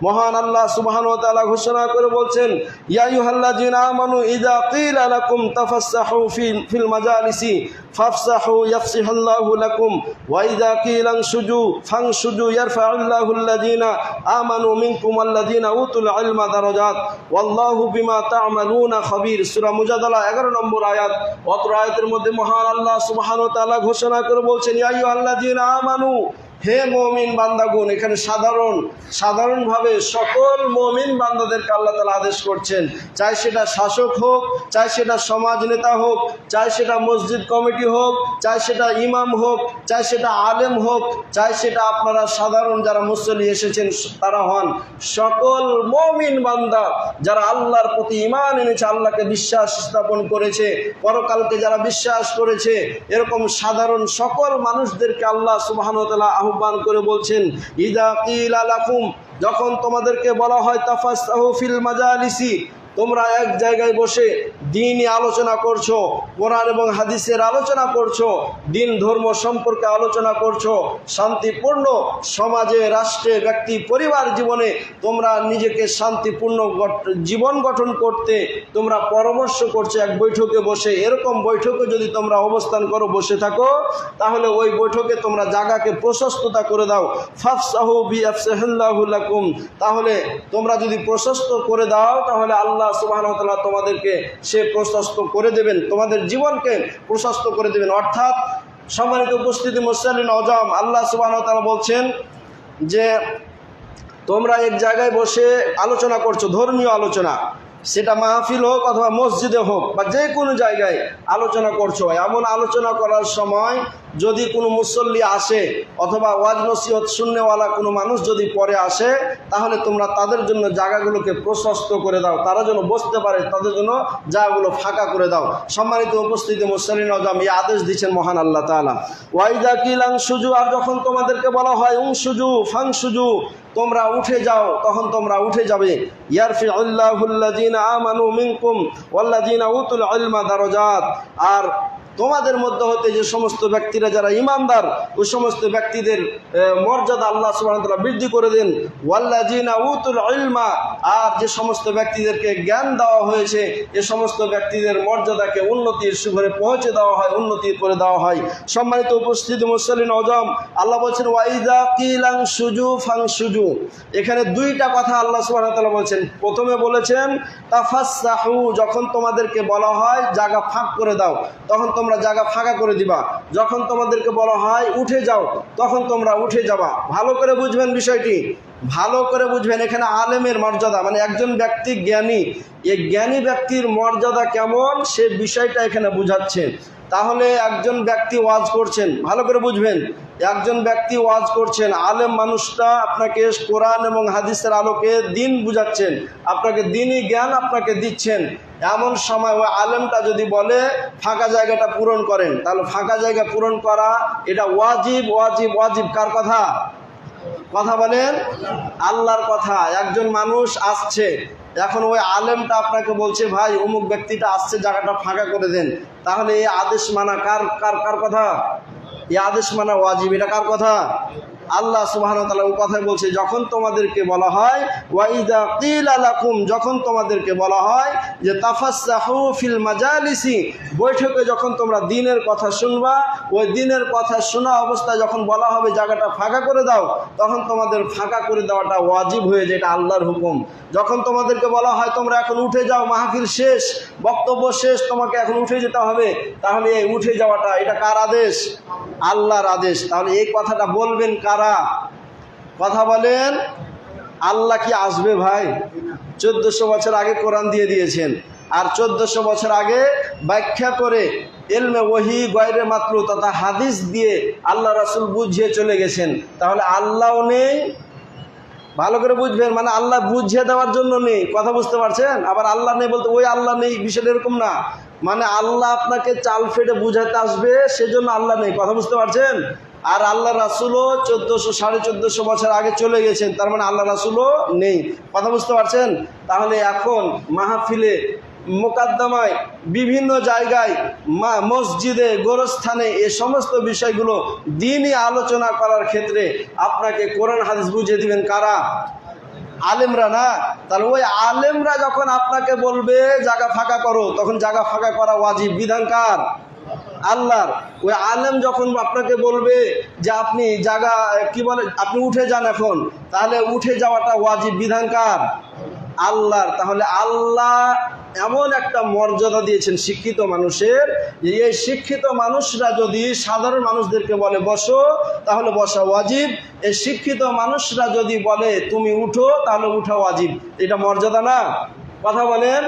মহান আল্লাহ সুবহানাহু ওয়া তাআলা ঘোষণা করে বলছেন, ইয়া আইয়ুহাল্লাযীনা আমানু ইযা ক্বিলা লাকুম তাফাসসাহু ফিল মাজালিসি ফাফসাহু ইয়াফসিহুল্লাহু লাকুম ওয়া ইযা ক্বিলা আনশুজু ফানশুজু ইয়ারফাউল্লাহুল্লাযীনা আমানু মিনকুম ওয়াল্লাযীনা উতুল ইলমা দারাজাত ওয়াল্লাহু বিমা তা'মালুনা খাবীর। সূরা মুজাদালা 11 নম্বর আয়াত। অত্র আয়াতের মধ্যে মহান আল্লাহ সুবহানাহু ওয়া তাআলা ঘোষণা করে বলছেন, ইয়া আইয়ুহাল্লাযীনা আমানু, হে মুমিন বান্দাগণ। এখানে সাধারণভাবে সকল মুমিন বান্দাদেরকে আল্লাহ তাআলা আদেশ করছেন, চাই সেটা শাসক হোক, চাই সেটা সমাজ নেতা হোক, চাই সেটা মসজিদ কমিটি হোক, চাই সেটা ইমাম হোক, চাই সেটা আলেম হোক, চাই সেটা আপনারা সাধারণ যারা মুসল্লি এসেছেন তারা হন, সকল মুমিন বান্দা যারা আল্লাহর প্রতি ঈমান এনেছে, আল্লাহকে বিশ্বাস স্থাপন করেছে, পরকালকে যারা বিশ্বাস করেছে, এরকম সাধারণ সকল মানুষদেরকে আল্লাহ সুবহানাহু ওয়া তাআলা আহ্বান করে বলছেন, ইযা কিলা লাকুম, যখন তোমাদেরকে বলা হয় তাফাসসাহু ফিল মাজালিসি, তোমরা এক জায়গায় বসে দ্বীনি আলোচনা করছো, কোরআন এবং হাদিসের আলোচনা করছো, দিন ধর্ম সম্পর্কে আলোচনা করছো, শান্তিপূর্ণ সমাজে, রাষ্ট্রে, ব্যক্তি, পরিবার জীবনে তোমরা নিজেকে শান্তিপূর্ণ জীবন গঠন করতে তোমরা পরামর্শ করছো এক বৈঠকে বসে। এরকম বৈঠকে যদি তোমরা অবস্থান করো, বসে থাকো, তাহলে ওই বৈঠকে তোমরা জায়গাকে প্রশস্ততা করে দাও। ফাফসাহু বিয়াফসাহিল্লাহু লাকুম, তাহলে তোমরা যদি প্রশস্ত করে দাও, তাহলে আল্লাহ সুবহানাহু ওয়া তাআলা তোমাদেরকে সে প্রশস্ত করে দেবেন, তোমাদের জীবনকে প্রশস্ত করে দেবেন। অর্থাৎ সম্মানিত উপস্থিতি মুসল্লিন আযম, আল্লাহ সুবহানাহু ওয়া তাআলা বলছেন যে তোমরা এক জায়গায় বসে আলোচনা করছো, ধর্মীয় আলোচনা, সেটা মাহফিল হোক অথবা মসজিদে হোক বা যে কোনো জায়গায় আলোচনা করছো। এমন আলোচনা করার সময় যদি কোনো মুসল্লি আসে অথবা ওয়াজ নসিহত শুননেওয়ালা কোনো মানুষ যদি পরে আসে, তাহলে তোমরা তাদের জন্য জায়গাগুলোকে প্রশস্ত করে দাও, তারা যেন বসতে পারে, তাদের জন্য জায়গাগুলো ফাঁকা করে দাও। সম্মানিত উপস্থিতি মুসল্লিন আযম, এই আদেশ দিচ্ছেন মহান আল্লাহ তাআলা। ওয়াইদা কিলাং সুজু, আর যখন তোমাদেরকে বলা হয় উংসুজু ফাংসুজু, তোমরা উঠে যাও, তখন তোমরা উঠে যাবে। ইয়ারফিউল্লাহুল্লাযীনা আমানু মিনকুম ওয়াল্লাযীনা উতুল ইলমা দারাজাত, আর তোমাদের মধ্যে হতে যে সমস্ত ব্যক্তিরা যারা ঈমানদার, ওই সমস্ত ব্যক্তিদের মর্যাদা আল্লাহ সুবহানাহু ওয়া তাআলা বৃদ্ধি করে দেন। ওয়াল্লাযীনা উতুল ইলমা, আর যে সমস্ত ব্যক্তিদেরকে জ্ঞান দেওয়া হয়েছে, এ সমস্ত ব্যক্তিদের মর্যাদাকে উন্নতির শিখরে পৌঁছে দেওয়া হয়, উন্নতি করে দেওয়া হয়। সম্মানিত উপস্থিতি মুসল্লিন আযম, আল্লাহ বলছেন ওয়াইদা কিলাং সুজু ফাংসুজু। এখানে দুইটা কথা আল্লাহ সুবহানাহু ওয়া তাআলা বলছেন। প্রথমে বলেছেন তাফাসসাহু, যখন তোমাদেরকে বলা হয় জায়গা ফাঁক করে দাও, তখন তোমরা জায়গা ফাঁকা করে দিবা। যখন তোমাদেরকে বলা হয় উঠে যাও, তখন তোমরা উঠে যাবা। ভালো করে বুঝবেন বিষয়টি, ভালো করে বুঝবেন। এখানে আলেমের মর্যাদা, মানে একজন ব্যক্তি জ্ঞানী, এই জ্ঞানী ব্যক্তির মর্যাদা কেমন সে বিষয়টা এখানে বুঝাচ্ছে। তাহলে একজন ব্যক্তি ওয়াজ করছেন, ভালো করে বুঝবেন, একজন ব্যক্তি ওয়াজ করছেন, আলেম মানুষটা আপনাকে কোরআন এবং হাদিসের আলোকে দিন বুঝাচ্ছেন, আপনাকে দিনই জ্ঞান আপনাকে দিচ্ছেন। এমন সময় ওই আলেমটা যদি বলে ফাঁকা জায়গাটা পূরণ করেন, তাহলে ফাঁকা জায়গা পূরণ করা এটা ওয়াজিব। ওয়াজিব ওয়াজিব কার কথা? কথা বলেন, আল্লাহর কথা। একজন মানুষ আসছে, এখন ওই আলেমটা আপনাকে বলছে ভাই অমুক ব্যক্তিটা আসছে, জায়গাটা ফাঁকা করে দেন, তাহলে এই আদেশ মানা কার কার কার কথা? এই আদেশ মানা ওয়াজিব, এটা কার কথা? আল্লাহ সুবহানাহু ওয়া তাআলা ওই কথাই বলছে, যখন তোমাদেরকে বলা হয় ওয়াইদা কিলা লাকুম, যখন তোমাদেরকে বলা হয় যে তাফাসসাহু ফিল মাজালিসি, বৈঠকে যখন তোমরা দ্বীনের কথা শুনবা, ওই দ্বীনের কথা শোনা অবস্থায় যখন বলা হবে জায়গাটা ফাঁকা করে দাও, তখন তোমাদের ফাঁকা করে দেওয়াটা ওয়াজিব হয়ে যায়, এটা আল্লাহর হুকুম। যখন তোমাদেরকে বলা হয় তোমরা এখন উঠে যাও, মাহফিল শেষ, বক্তব্য শেষ, তোমাকে এখন উঠে যেতে হবে, তাহলে এই উঠে যাওয়াটা এটা কার আদেশ? আল্লাহর আদেশ। তাহলে এই কথাটা বলবেন কারা? কথা বলেন, আল্লাহ কি আসবে ভাই? 1400 বছর আগে কোরআন দিয়ে দিয়েছেন, আর 1400 বছর আগে ব্যাখ্যা করে ইলমে ওহী গয়রে মাতলু তথা হাদিস দিয়ে আল্লাহ রাসূল বুঝিয়ে চলে গেছেন। তাহলে আল্লাহও নেই, ভালো করে বুঝবেন, মানে আল্লাহ বুঝিয়ে দেওয়ার জন্য নেই, কথা বুঝতে পারছেন? আবার আল্লাহ নেই বলতে ওই আল্লাহ নেই, বিষয়টা এরকম না, মানে আল্লাহ আপনাকে চাল ফেটে বুঝাতে আসবে সেজন্য আল্লাহ নেই, কথা বুঝতে পারছেন? আর আল্লাহ রাসূলও 1400-1450 বছর আগে চলে গেছেন, তার মানে আল্লাহ রাসূলও নেই, কথা বুঝতে পারছেন? তাহলে এখন মাহফিলে মোকাদ্দমায় বিভিন্ন জায়গায় মসজিদে গোরস্থানে এ সমস্ত বিষয়গুলো দ্বীনি আলোচনা করার ক্ষেত্রে আপনাকে কোরআন হাদিস বুঝিয়ে দিবেন কারা? আলেমরা না? তাহলে ওই আলেমরা যখন আপনাকে বলবে জায়গা ফাঁকা করো, তখন জায়গা ফাঁকা করা ওয়াজিব, বিধান কার? আল্লাহর। ওই আলেম যখন আপনাকে বলবে যে আপনি জায়গা কি বলে আপনি উঠে যান এখন, তাহলে উঠে যাওয়াটা ওয়াজিব, বিধান কার? আল্লাহর। তাহলে আল্লাহ এমন একটা মর্যাদা দিয়েছেন শিক্ষিত মানুষের, যে এই শিক্ষিত মানুষরা যদি সাধারণ মানুষদেরকে বলে বসো, তাহলে বসা ওয়াজিব। এই শিক্ষিত মানুষরা যদি বলে তুমি উঠো, তাহলে উঠা ওয়াজিব। এটা মর্যাদা না? কথা বলেন।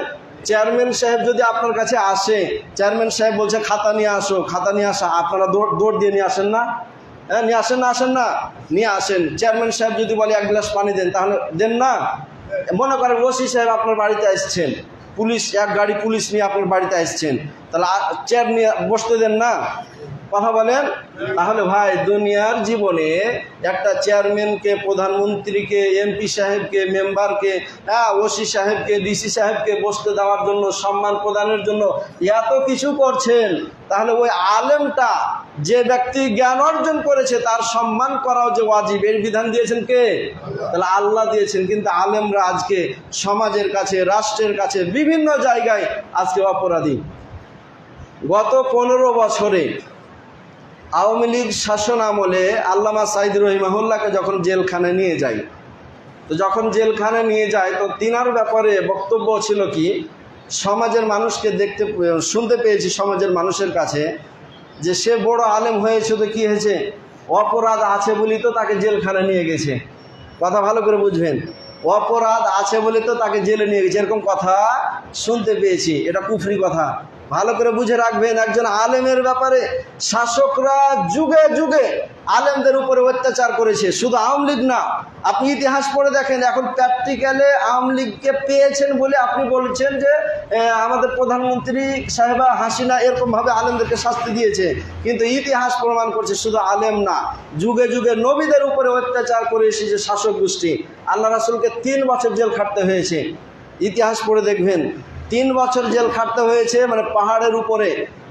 চেয়ারম্যান সাহেব যদি আপনার কাছে আসে, চেয়ারম্যান সাহেব বলছে খাতা নিয়ে আসো, খাতা নিয়ে আসা, আপনারা দৌড় দিয়ে নিয়ে আসেন না? হ্যাঁ, নিয়ে আসেন না? আসেন না? নিয়ে আসেন। চেয়ারম্যান সাহেব যদি বলে এক গ্লাস পানি দেন, তাহলে দেন না? মনে করেন ওসি সাহেব আপনার বাড়িতে আসছেন, পুলিশ এক গাড়ি পুলিশ নিয়ে আপনার বাড়িতে আসছেন, তাহলে চেয়ার নিয়ে বসতে দেন না? কথা বলেন। তাহলে ভাই দুনিয়ার জীবনে একটা চেয়ারম্যানকে, প্রধানমন্ত্রীকে, এমপি সাহেবকে, মেম্বারকে, ওসি সাহেবকে, ডিসি সাহেবকে বসতে দেওয়ার জন্য, সম্মান প্রদানের জন্য এত কিছু করছেন, তাহলে ওই আলেমটা যে ব্যক্তি জ্ঞান অর্জন করেছে তার সম্মান করাও যে ওয়াজিব, এর বিধান দিয়েছেন কে? তাহলে আল্লাহ দিয়েছেন। কিন্তু আলেমরা আজকে সমাজের কাছে, রাষ্ট্রের কাছে, বিভিন্ন জায়গায় আজকে অপরাধী। গত 15 বছরে আওয়ামী লীগ শাসন আমলে আল্লামা সাঈদ রহিমাহুল্লাহকে যখন জেলখানায় নিয়ে যায়, তো যখন জেলখানায় নিয়ে যায় তো তিনার ব্যাপারে বক্তব্য ছিল কি, সমাজের মানুষকে শুনতে পেয়েছি সমাজের মানুষের কাছে যে সে বড় আলেম হয়েছে, তো কী হয়েছে, অপরাধ আছে বলি তো তাকে জেলখানায় নিয়ে গেছে। কথা ভালো করে বুঝবেন, অপরাধ আছে বলে তো তাকে জেলে নিয়ে গেছে, এরকম কথা শুনতে পেয়েছি। এটা কুফরি কথা, ভালো করে বুঝে রাখবেন। একজন আলেমের ব্যাপারে শাসকরা যুগে যুগে আলেমদের উপরে অত্যাচার করেছে, শুধু আওয়ামী লীগ না। আপনি ইতিহাস পড়ে দেখেন, এখন প্র্যাকটিক্যালে আওয়ামী লীগকে পেয়েছেন বলে আপনি বলছেন যে আমাদের প্রধানমন্ত্রী সাহেবা হাসিনা এরকমভাবে আলেমদেরকে শাস্তি দিয়েছে, কিন্তু ইতিহাস প্রমাণ করছে শুধু আলেম না, যুগে যুগে নবীদের উপরে অত্যাচার করে এসেছে শাসক গোষ্ঠী। আল্লাহ রাসূলকে 3 বছর জেল খাটতে হয়েছে, ইতিহাস পড়ে দেখবেন। 3 বছর জেল খাটতে হয়েছে, মানে পাহাড়ের উপরে।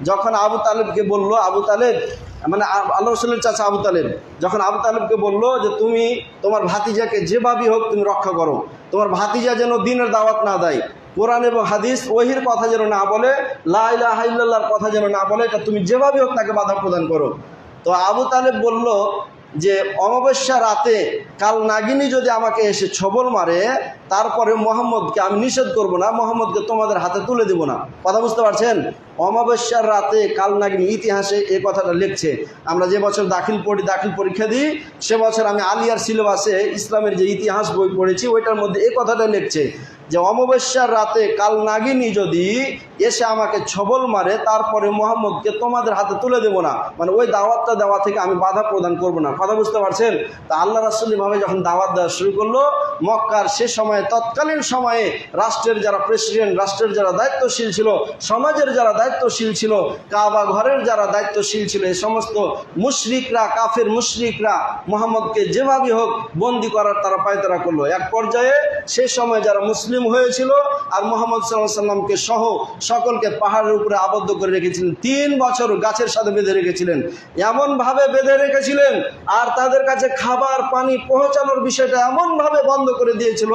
যখন আবু তালেবকে বলল, আবু তালেব মানে আল্লাহ রাসূলের চাচা আবু তালেব, যখন আবু তালেবকে বলল যে তুমি তোমার ভাতিজাকে যেভাবেই হোক তুমি রক্ষা করো, তোমার ভাতিজা যেন দ্বীনের দাওয়াত না দেয়, কোরআন এবং হাদিস ওহির কথা যেন না বলে, লা ইলাহা ইল্লাল্লাহর কথা যেন না বলে, এটা তুমি যেভাবেই হোক তাকে বাধা প্রদান করো। তো আবু তালেব বলল যে অমাবস্যা রাতে কাল নাগিনী যদি আমাকে এসে ছবল মারে, তারপরে মোহাম্মদকে আমি নিষেধ করব না, মোহাম্মদকে তোমাদের হাতে তুলে দেব না। কথা বুঝতে পারছেন? অমাবস্যার রাতে কাল নাগিনী, ইতিহাসে এই কথাটা লিখছে। আমরা যে বছর দাখিল পরীক্ষা দিই, সে বছর আমি আলিয়ার সিলেবাসে ইসলামের যে ইতিহাস বই পড়েছি, ওইটার মধ্যে এই কথাটা লিখছে যে অমাবস্যার রাতে কাল নাগিনী যদি এসে আমাকে ছবল মারে, তারপরে মোহাম্মদকে তোমাদের হাতে তুলে দেব না, মানে ওই দাওয়াতটা দেওয়া থেকে আমি বাধা প্রদান করব না। কথা বুঝতে পারছেন? তা আল্লাহ রাসূল ভাবে যখন দাওয়াত দেওয়া শুরু করলো, মক্কার সে সময়ে, তৎকালীন সময়ে রাষ্ট্রের যারা প্রেসিডেন্ট, রাষ্ট্রের যারা দায়িত্বশীল ছিল, সমাজের যারা দায়িত্বশীল ছিল, কাবা ঘরের যারা দায়িত্বশীল ছিল, এই সমস্ত মুশরিকরা, কাফের মুশরিকরা মোহাম্মদকে যেভাবে হোক বন্দি করার তারা পায়তারা করলো। এক পর্যায়ে সে সময় যারা মুসলিম মুসলিম হয়েছিল আর মুহাম্মদ সাল্লাল্লাহু আলাইহি সাল্লামকে সহ সকলকে পাহাড়ের উপরে আবদ্ধ করে রেখেছিলেন। 3 বছর গাছের সাথে বেঁধে রেখেছিলেন, এমনভাবে বেঁধে রেখেছিলেন আর তাদের কাছে খাবার পানি পৌঁছানোর বিষয়টা এমনভাবে বন্ধ করে দিয়েছিল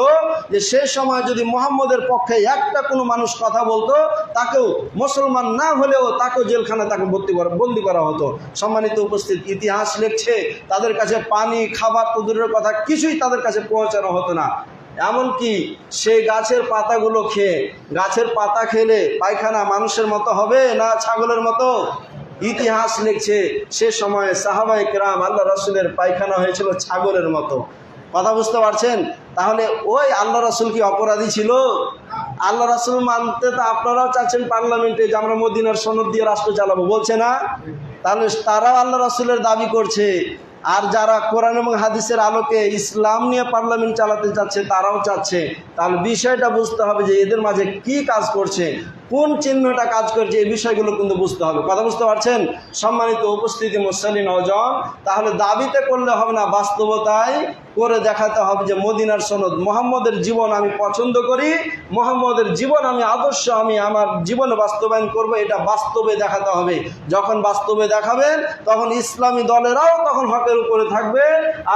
যে সেই সময় যদি মুহাম্মদের পক্ষে একটা কোনো মানুষ কথা বলতো তাকেও, মুসলমান না হলেও তাকেও জেলখানায় তাকে বন্দি করা হতো। সম্মানিত উপস্থিত, ইতিহাস লিখছে তাদের কাছে পানি খাবার তো দূরের কথা কিছুই তাদের কাছে পৌঁছানো হতো না। এমনকি সেই গাছের পাতাগুলো খেয়ে, গাছের পাতা খেলে পায়খানা মানুষের মতো হবে না ছাগলের মতো? ইতিহাস লিখছে সে সময় সাহাবায়ে কেরাম আল্লাহ রাসূলের পায়খানা হয়েছিল ছাগলের মতো। কথা বুঝতে পারছেন? তাহলে ওই আল্লাহ রাসূল কি অপরাধী ছিল? আল্লাহ রাসূল মানতে তো আপনারাও চাচ্ছেন পার্লামেন্টে যে আমরা মদিনার সনদ দিয়ে রাষ্ট্র চালাবো, বলছে না? তাহলে তারাও আল্লাহ রাসূলের দাবি করছে, আর যারা কোরআন এবং হাদিসের আলোকে ইসলাম নিয়ে পার্লামেন্ট চালাতে চাচ্ছে তারাও চাচ্ছে। তাহলে বিষয়টা বুঝতে হবে যে এদের মাঝে কি কাজ করছে, কোন চিহ্নটা কাজ করছে, এই বিষয়গুলো কিন্তু বুঝতে হবে। কথা বুঝতে পারছেন? সম্মানিত উপস্থিতি মুসল্লি নওজোয়ান, তাহলে দাবিতে করলে হবে না, বাস্তবতায় করে দেখাতে হবে যে মদিনার সনদ, মুহাম্মদের জীবন আমি পছন্দ করি, মুহাম্মদের জীবন আমি আদর্শ আমি আমার জীবনে বাস্তবায়ন করব, এটা বাস্তবে দেখাতে হবে। যখন বাস্তবে দেখাবেন তখন ইসলামী দলেরাও তখন হকের উপরে থাকবে,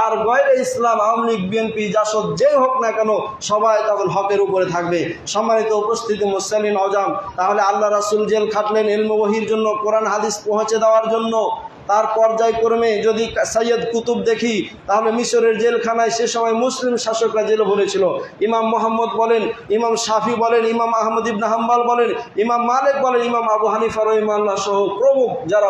আর গয়রে ইসলাম আওয়ামী লীগ বিএনপি জাসদ যেই হোক না কেন সবাই তখন হকের উপরে থাকবে। সম্মানিত উপস্থিতি মুসলিম নওজোয়ান, তাহলে আল্লাহ রাসূল জেল খাটলেন ইলম ওহীর জন্য, কোরআন হাদিস পৌঁছে দেওয়ার জন্য। তার পর্যায়ক্রমে যদি সৈয়দ কুতুব দেখি তাহলে মিশরের জেলখানায় সে সময় মুসলিম শাসকরা জেলে ভরেছিল। ইমাম মুহাম্মদ বলেন, ইমাম শাফি বলেন, ইমাম আহমদ ইবনে হাম্বল বলেন, ইমাম মালিক বলেন, ইমাম আবু হানিফা রাহিমাহুল্লাহ সহ প্রমুখ যারা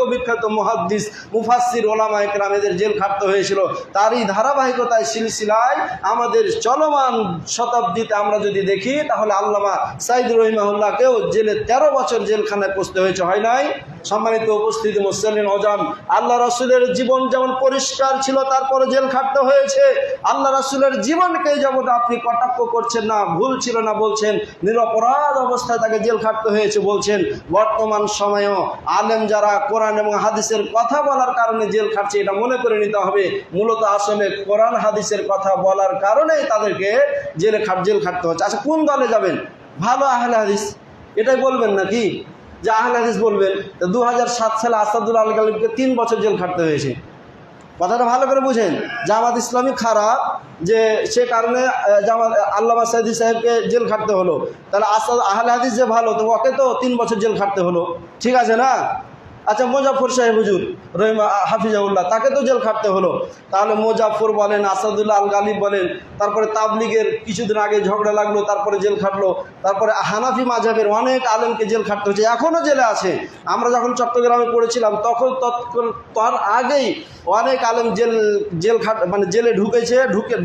বিখ্যাত মুহাদ্দিস মুফাসসির ওলামায়ে কেরাম এদের জেল খাটতে হয়েছিল। তারই ধারাবাহিকতায় সিলসিলায় আমাদের চলমান শতাব্দীতে আমরা যদি দেখি তাহলে আল্লামা সাইদ রাহিমাহুল্লাহকেও জেলে 13 বছর জেলখানায় পৌঁছতে হয়েছে, হয় নাই? সম্মানিত উপস্থিতি মুসলিম নওজোয়ান, আল্লাহ রাসূলের জীবন যেমন পরিষ্কার ছিল তারপরে জেল খাটতে হয়েছে। আল্লাহ রাসূলের জীবনকে যেমন আপনি কটাক্ষ করছেন না, ভুল ছিল না বলছেন, নিরপরাধ অবস্থায় তাকে জেল খাটতে হয়েছে বলছেন, বর্তমান সময়েও আলেম যারা কোরআন এবং হাদিসের কথা বলার কারণে জেল খাটছে এটা মনে করে নিতে হবে, মূলত আসলে কোরআন হাদিসের কথা বলার কারণেই তাদেরকে জেল খাটতে হচ্ছে। আচ্ছা, কোন দলে যাবেন? ভালো আহলে হাদিস এটাই বলবেন নাকি যে আহলে হাদিস বলবেন? 2007 সালে আসাদুল্লাহ আল গালিবকে 3 বছর জেল খাটতে হয়েছে। কথাটা ভালো করে বুঝেন। জামাত ইসলামী খারাপ যে সে কারণে আল্লামা সাইদি সাহেবকে জেল খাটতে হলো, তাহলে আহলে হাদিস যে ভালো তো ওকে তো 3 বছর জেল খাটতে হলো, ঠিক আছে না? আচ্ছা, মুজাফফর সাহেব হুজুর হাফিজাহুল্লাহ তাকে তো জেল খাটতে হলো, তাহলে মুজাফফর বলেন, আসাদুল্লাহ আল গালিব বলেন, তারপরে তাবলিগের কিছুদিন আগে ঝগড়া লাগলো তারপরে জেল খাটলো, তারপরে হানাফি মাযহাবের অনেক আলেমকে জেল খাটতে হচ্ছে, এখনও জেলে আছে। আমরা যখন চট্টগ্রামে পড়েছিলাম তখন তার আগেই অনেক আলেম জেলে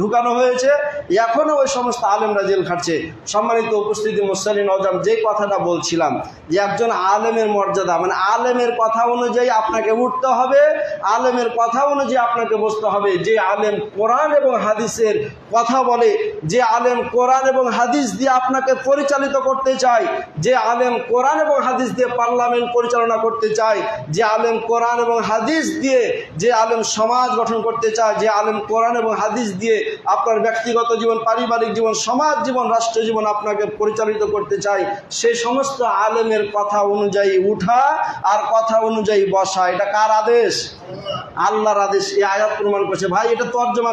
ঢুকানো হয়েছে, এখনও ওই সমস্ত আলেমরা জেল খাটছে। সম্মানিত উপস্থিতি মুসলিম নওজোয়ান, যে কথাটা বলছিলাম যে একজন আলেমের মর্যাদা, মানে আলেমের কথা অনুযায়ী আপনাকে উঠতে হবে, আলেমের কথা অনুযায়ী আপনাকে বসতে হবে। যে আলেম কোরআন এবং হাদিসের কথা বলে, যে আলেম কোরআন এবং হাদিস দিয়ে আপনাকে পরিচালিত করতে চায়, যে আলেম কোরআন এবং হাদিস দিয়ে পার্লামেন্ট পরিচালনা করতে চায়, যে আলেম কোরআন এবং হাদিস দিয়ে যে আলেম সমাজ গঠন করতে চায়, যে আলেম কোরআন এবং হাদিস দিয়ে আপনার ব্যক্তিগত জীবন, পারিবারিক জীবন, সমাজ জীবন, রাষ্ট্র জীবন আপনাকে পরিচালিত করতে চায়, সেই সমস্ত আলেমের কথা অনুযায়ী উঠা আর কথা অনুযায়ী বসা, এটা কার আদেশ? আল্লাহর আদেশ। এই আয়াত প্রমাণ করছে। ভাই, এটা তর্জমা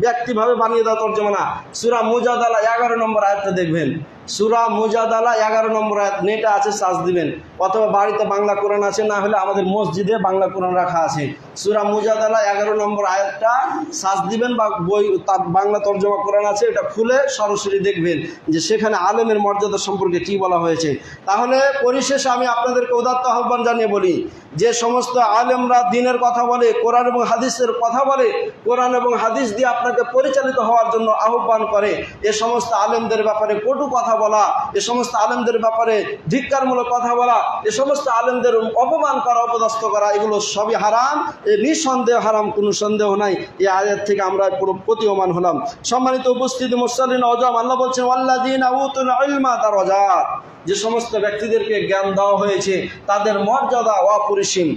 ব্যক্তিভাবে বানিয়ে দেওয়া তর্জমা না। সূরা মুজাদালা 11 নম্বর আয়াতটা দেখবেন। সূরা মুজাদালা 11 নম্বর আয়াত, নেটে আছে, সার্চ দিবেন, অথবা বাড়িতে বাংলা কোরআন আছে, না হলে আমাদের মসজিদে বাংলা কোরআন রাখা আছে। সূরা মুজাদালা 11 নম্বর আয়াতটা সার্চ দিবেন, বা বই তার বাংলা তর্জমা কোরআন আছে, এটা খুলে সরাসরি দেখবেন যে সেখানে আলেমের মর্যাদা সম্পর্কে কি বলা হয়েছে। তাহলে পরিশেষে আমি আপনাদেরকে উদাত্ত আহ্বান জানিয়ে বলি, যে সমস্ত আলেমরা দ্বীনের কথা বলে, কোরআন এবং হাদিসের কথা বলে, কোরআন এবং হাদিস দিয়ে আপনাকে পরিচালিত হওয়ার জন্য আহ্বান করে, এ সমস্ত আলেমদের ব্যাপারে কটু কথা বলা, এ সমস্ত আলেমদের ব্যাপারে ধিক্কারমূলক কথা বলা, এ সমস্ত আলেমদের অপমান করা, অপদস্থ করা, এগুলো সবই হারাম। এ নিঃসন্দেহ হারাম, কোনো সন্দেহ নাই। এই আয়াত থেকে আমরা পুরো প্রতীয়মান হলাম। সম্মানিত উপস্থিতি মুসলিম নওজোয়ান, আল্লাহ বলছেন ওয়াল্লাযীনা উতুল ইলমা দারাজাত, যে সমস্ত ব্যক্তিদেরকে জ্ঞান দেওয়া হয়েছে তাদের মর্যাদা অপরিসীম।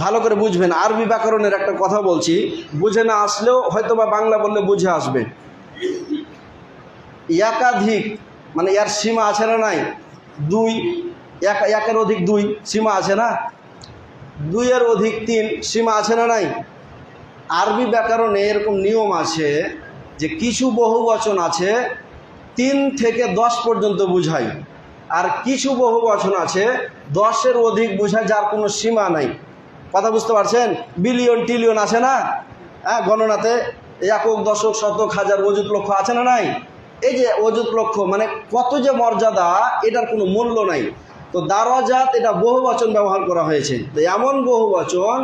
ভালো করে বুঝবেন। আরবি ব্যাকরণের একটা কথা বলছি, বুঝে না আসলেও হয়তো বা বাংলা বললে বুঝে আসবে। একাধিক মানে এর সীমা আছে না নাই? দুই, একের অধিক দুই সীমা আছে না? দুইয়ের অধিক তিন সীমা আছে না নাই? আরবি ব্যাকরণে এরকম নিয়ম আছে যে কিছু বহুবচন আছে 3 থেকে 10 পর্যন্ত বুঝায়, আর কিছু বহুবচন আছে 10-এর অধিক বুঝায়, যার কোনো সীমা নাই। কথা বুঝতে পারছেন? বিলিয়ন টিলিয়ন আছে না? হ্যাঁ, গণনাতে একক, দশক, শতক, হাজার, অযুত, লক্ষ আছে না নাই? এই যে অযুত লক্ষ মানে কত যে মর্যাদা, এটার কোনো মূল্য নাই। তো দারাজাত এটা বহুবচন ব্যবহার করা হয়েছে। তো এমন বহুবচন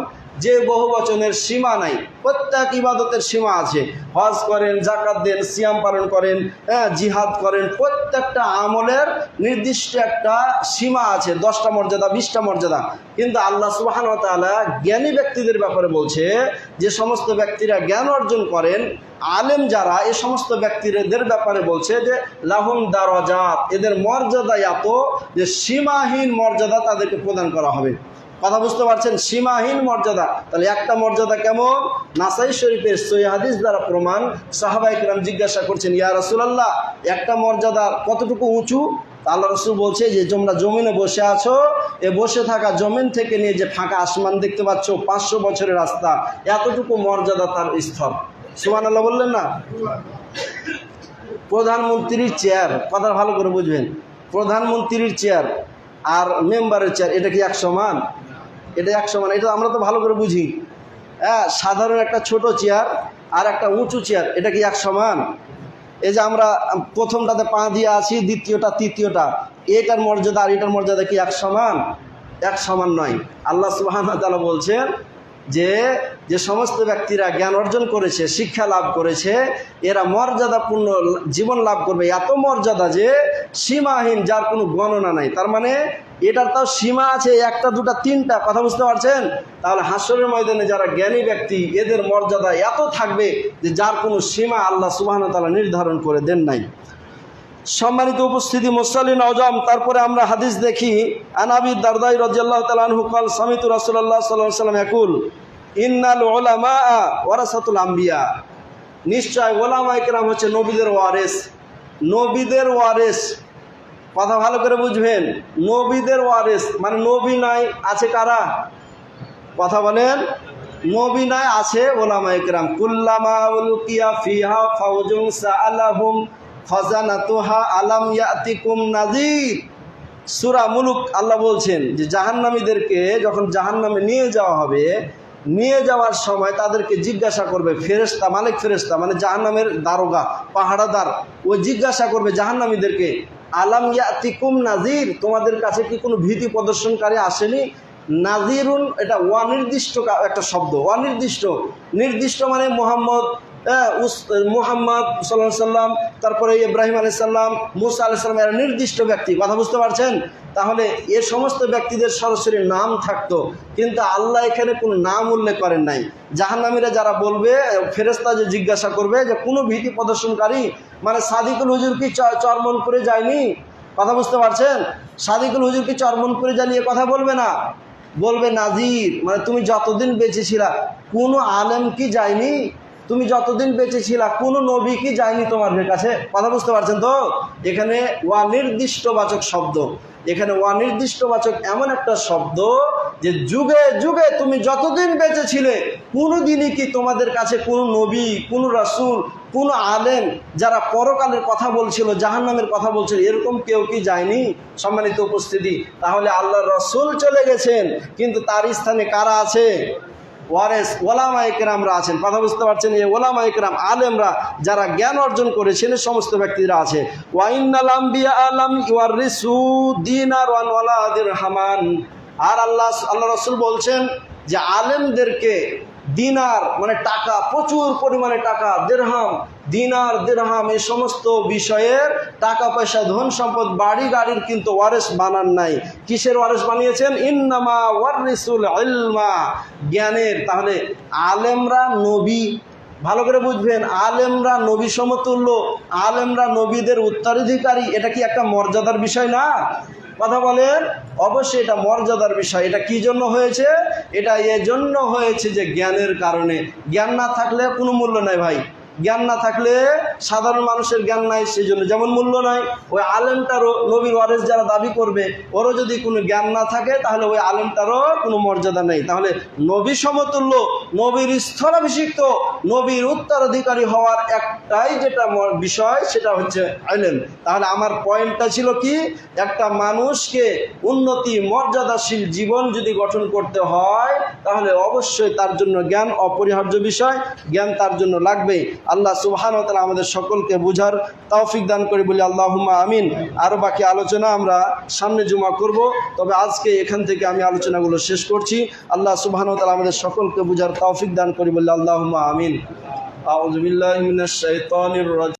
যে বহুবচনের সীমা নাই। প্রত্যেক ইবাদতের সীমা আছে। হজ করেন, জাকাত দেন, সিয়াম পালন করেন, জিহাদ করেন, প্রত্যেকটা আমলের নির্দিষ্ট একটা সীমা আছে, 10টা মর্যাদা, 20টা মর্যাদা। কিন্তু আল্লাহ সুবহানাহু ওয়া তাআলা জ্ঞানী ব্যক্তিদের ব্যাপারে বলছে যে সমস্ত ব্যক্তিরা জ্ঞান অর্জন করেন, আলেম যারা, এই সমস্ত ব্যক্তিদের ব্যাপারে বলছে যে লাহুম দারাজাত, এদের মর্যাদা এত যে সীমাহীন মর্যাদা তাদেরকে প্রদান করা হবে। কথা বুঝতে পারছেন? সীমাহীন মর্যাদা। তাহলে একটা মর্যাদা কেমন? নাসাই শরীফের সহিহ হাদিস দ্বারা প্রমাণ, সাহাবায়ে কেরাম জিজ্ঞাসা করছেন, ইয়া রাসূলুল্লাহ, একটা মর্যাদা কতটুকু উঁচু? আল্লাহ রাসূল বলছে যে তোমরা জমিনে বসে আছো, এ বসে থাকা জমিন থেকে নিয়ে যে ফাঁকা আসমান দেখতে পাচ্ছ, 500 বছরের রাস্তা, এতটুকু মর্যাদা তার স্থল। সুবহানাল্লাহ বললেন না? প্রধানমন্ত্রীর চেয়ার, কথা ভালো করে বুঝবেন, প্রধানমন্ত্রীর চেয়ার আর মেম্বারের চেয়ার, এটা কি এক সমান? এটা এক সমান? এটা আমরা তো ভালো করে বুঝি। হ্যাঁ, সাধারণ একটা ছোট চেয়ার আর একটা উঁচু চেয়ার, এটা কি এক সমান? এই যে আমরা প্রথমটাতে পা দিয়ে আছি, দ্বিতীয়টা, তৃতীয়টা, এটার মর্যাদা আর এটার মর্যাদা কি এক সমান? এক সমান নয়। আল্লাহ সুবহানাহু ওয়া তাআলা বলছেন যে যে সমস্ত ব্যক্তিরা জ্ঞান অর্জন করেছে, শিক্ষা লাভ করেছে, এরা মর্যাদাপূর্ণ জীবন লাভ করবে। এত মর্যাদা যে সীমাহীন, যার কোনো গণনা নাই। তার মানে এটার তাও সীমা আছে, একটা, দুটা, তিনটা। কথা বুঝতে পারছেন? তাহলে হাসরের ময়দানে যারা জ্ঞানী ব্যক্তি, এদের মর্যাদা এত থাকবে যে যার কোনো সীমা আল্লাহ সুবহানাহু ওয়া তাআলা নির্ধারণ করে দেন নাই। সম্মানিত উপস্থিতি, মুসল্লিন আজম, তারপরে আমরা হাদিস দেখি। আন আবি দারদাই রাদিয়াল্লাহু তাআলা আনহু قال সামিতু রাসূলুল্লাহ সাল্লাল্লাহু আলাইহি ওয়াসাল্লাম ইয়াকুল ইন্নাল উলামা ওয়ারাসাতুল আম্বিয়া, নিশ্চয় ওলামায়ে কেরাম হচ্ছে নবীদের ওয়ারিস। নবীদের ওয়ারিস, কথা ভালো করে বুঝবেন। নবীদের ওয়ারিস মানে নবী নাই, আছে কারা? কথা বলেন। নবী নাই, আছে ওলামায়ে কেরাম। কুল্লামা উলকিয়া ফিহা ফাওজুন সাআলাহুম খাজানাতুহা আলাম ইয়াতিকুম নাযীর। সূরা মুলুক আল্লাহ বলছেন যে জাহান্নামীদেরকে যখন জাহান্নামে নিয়ে যাওয়া হবে, নিয়ে যাওয়ার সময় তাদেরকে জিজ্ঞাসা করবে ফেরেশতা, মালিক ফেরেশতা মানে জাহান্নামের দারোগা, পাহারাদার, ও জিজ্ঞাসা করবে জাহান্নামীদেরকে, আলাম ইয়াতিকুম নাযীর, তোমাদের কাছে কি কোনো ভীতি প্রদর্শনকারী আসেনি? নাযীরুন এটা অনির্দিষ্ট একটা শব্দ, অনির্দিষ্ট। নির্দিষ্ট মানে মুহাম্মদ সাল্লাল্লাহু আলাইহি সাল্লাম, তারপরে ইব্রাহিম আলাইহিস সালাম, মুসা আলাইহিস সালাম, এরা নির্দিষ্ট ব্যক্তি। কথা বুঝতে পারছেন? তাহলে এ সমস্ত ব্যক্তিদের সরাসরি নাম থাকতো, কিন্তু আল্লাহ এখানে কোনো নাম উল্লেখ করেন নাই। জাহান্নামীরা যারা বলবে, ফেরেশতা যে জিজ্ঞাসা করবে যে কোনো ভীতি প্রদর্শনকারী, মানে সাদিকুল হুজুর কি চরমনপুরে যায়নি? কথা বুঝতে পারছেন? সাদিকুল হুজুর কি চরমনপুরে জ্বালিয়ে কথা বলবে না, বলবে নাজির, মানে তুমি যতদিন বেঁচে ছিলা কোনো আলেম কি যায়নি? তুমি যতদিন বেঁচে ছিলা কোনো নবী কি যায়নি তোমাদের কাছে? কথা বুঝতে পারছেন তো? এখানে অনির্দিষ্টবাচক শব্দ, এখানে অনির্দিষ্টবাচক এমন একটা শব্দ যে যুগে যুগে তুমি যতদিন বেঁচে ছিলে কোনো দিনই কি তোমাদের কাছে কোনো নবী, কোনো রাসূল, কোনো আলেম যারা পরকালের কথা বলছিল, জাহান্নামের কথা বলছিল, এরকম কেউ কি যায়নি? সম্মানিত উপস্থিতি, তাহলে আল্লাহর রাসূল চলে গেছেন, কিন্তু তার স্থানে কারা আছে? ওয়ারেস ওলামায়ে কেরামরা আছেন। কথা বুঝতে পারছেন? এই ওলামায়ে কেরাম, আলেমরা যারা জ্ঞান অর্জন করেছেন, সমস্ত ব্যক্তিরা আছে। ওয়া ইন্নাল আম্বিয়া আলাম ইওয়ারিসু দিনার ওয়ালা দিরহামান। আর আল্লাহ রাসূল বলছেন যে আলেমদেরকে দিনার মানে টাকা, প্রচুর পরিমাণে টাকা, দিরহাম, দিনার দিরহাম, এই সমস্ত বিষয়ের টাকা পয়সা, ধন সম্পদ, বাড়ি গাড়ির কিন্তু ওয়ারিস বানান নাই। কিসের ওয়ারিস বানিয়েছেন? ইন্নামা ওয়ারিসুল ইলমা, জ্ঞানের। তাহলে আলেমরা নবী, ভালো করে বুঝবেন, আলেমরা নবী সমতুল্য, আলেমরা নবীদের উত্তরাধিকারী। এটা কি একটা মর্যাদার বিষয় না? কথা বলেন। অবশ্যই এটা মর্যাদার বিষয়। এটা কি জন্য হয়েছে? এটা এজন্য হয়েছে যে জ্ঞানের কারণে। জ্ঞান না থাকলে কোনো মূল্য নাই ভাই। জ্ঞান না থাকলে সাধারণ মানুষের জ্ঞান নাই, সেই জন্য যেমন মূল্য নাই, ওই আলেমটারও, নবীর ওয়ারিস যারা দাবি করবে ওরও যদি কোনো জ্ঞান না থাকে তাহলে ওই আলেমটারও কোনো মর্যাদা নেই। তাহলে নবী সমতুল্য, নবীর স্থলাভিষিক্ত, নবীর উত্তরাধিকারী হওয়ার একটাই যেটা বিষয় সেটা হচ্ছে ইলম। তাহলে আমার পয়েন্টটা ছিল কি, একটা মানুষকে উন্নতি মর্যাদাশীল জীবন যদি গঠন করতে হয় তাহলে অবশ্যই তার জন্য জ্ঞান অপরিহার্য বিষয়, জ্ঞান তার জন্য লাগবে। আল্লাহ সুবহানাহু ওয়া তাআলা আমাদের সকলকে বুঝার তৌফিক দান করে বলি আল্লাহুম্মা আমিন। আরও বাকি আলোচনা আমরা সামনে জুমা করব, তবে আজকে এখান থেকে আমি আলোচনাগুলো শেষ করছি। আল্লাহ সুবহানাহু ওয়া তাআলা আমাদের সকলকে বুঝার তৌফিক দান করে বলি আল্লাহুম্মা আমিন। আউযু বিল্লাহি মিনাশ শাইতানির রাজিম।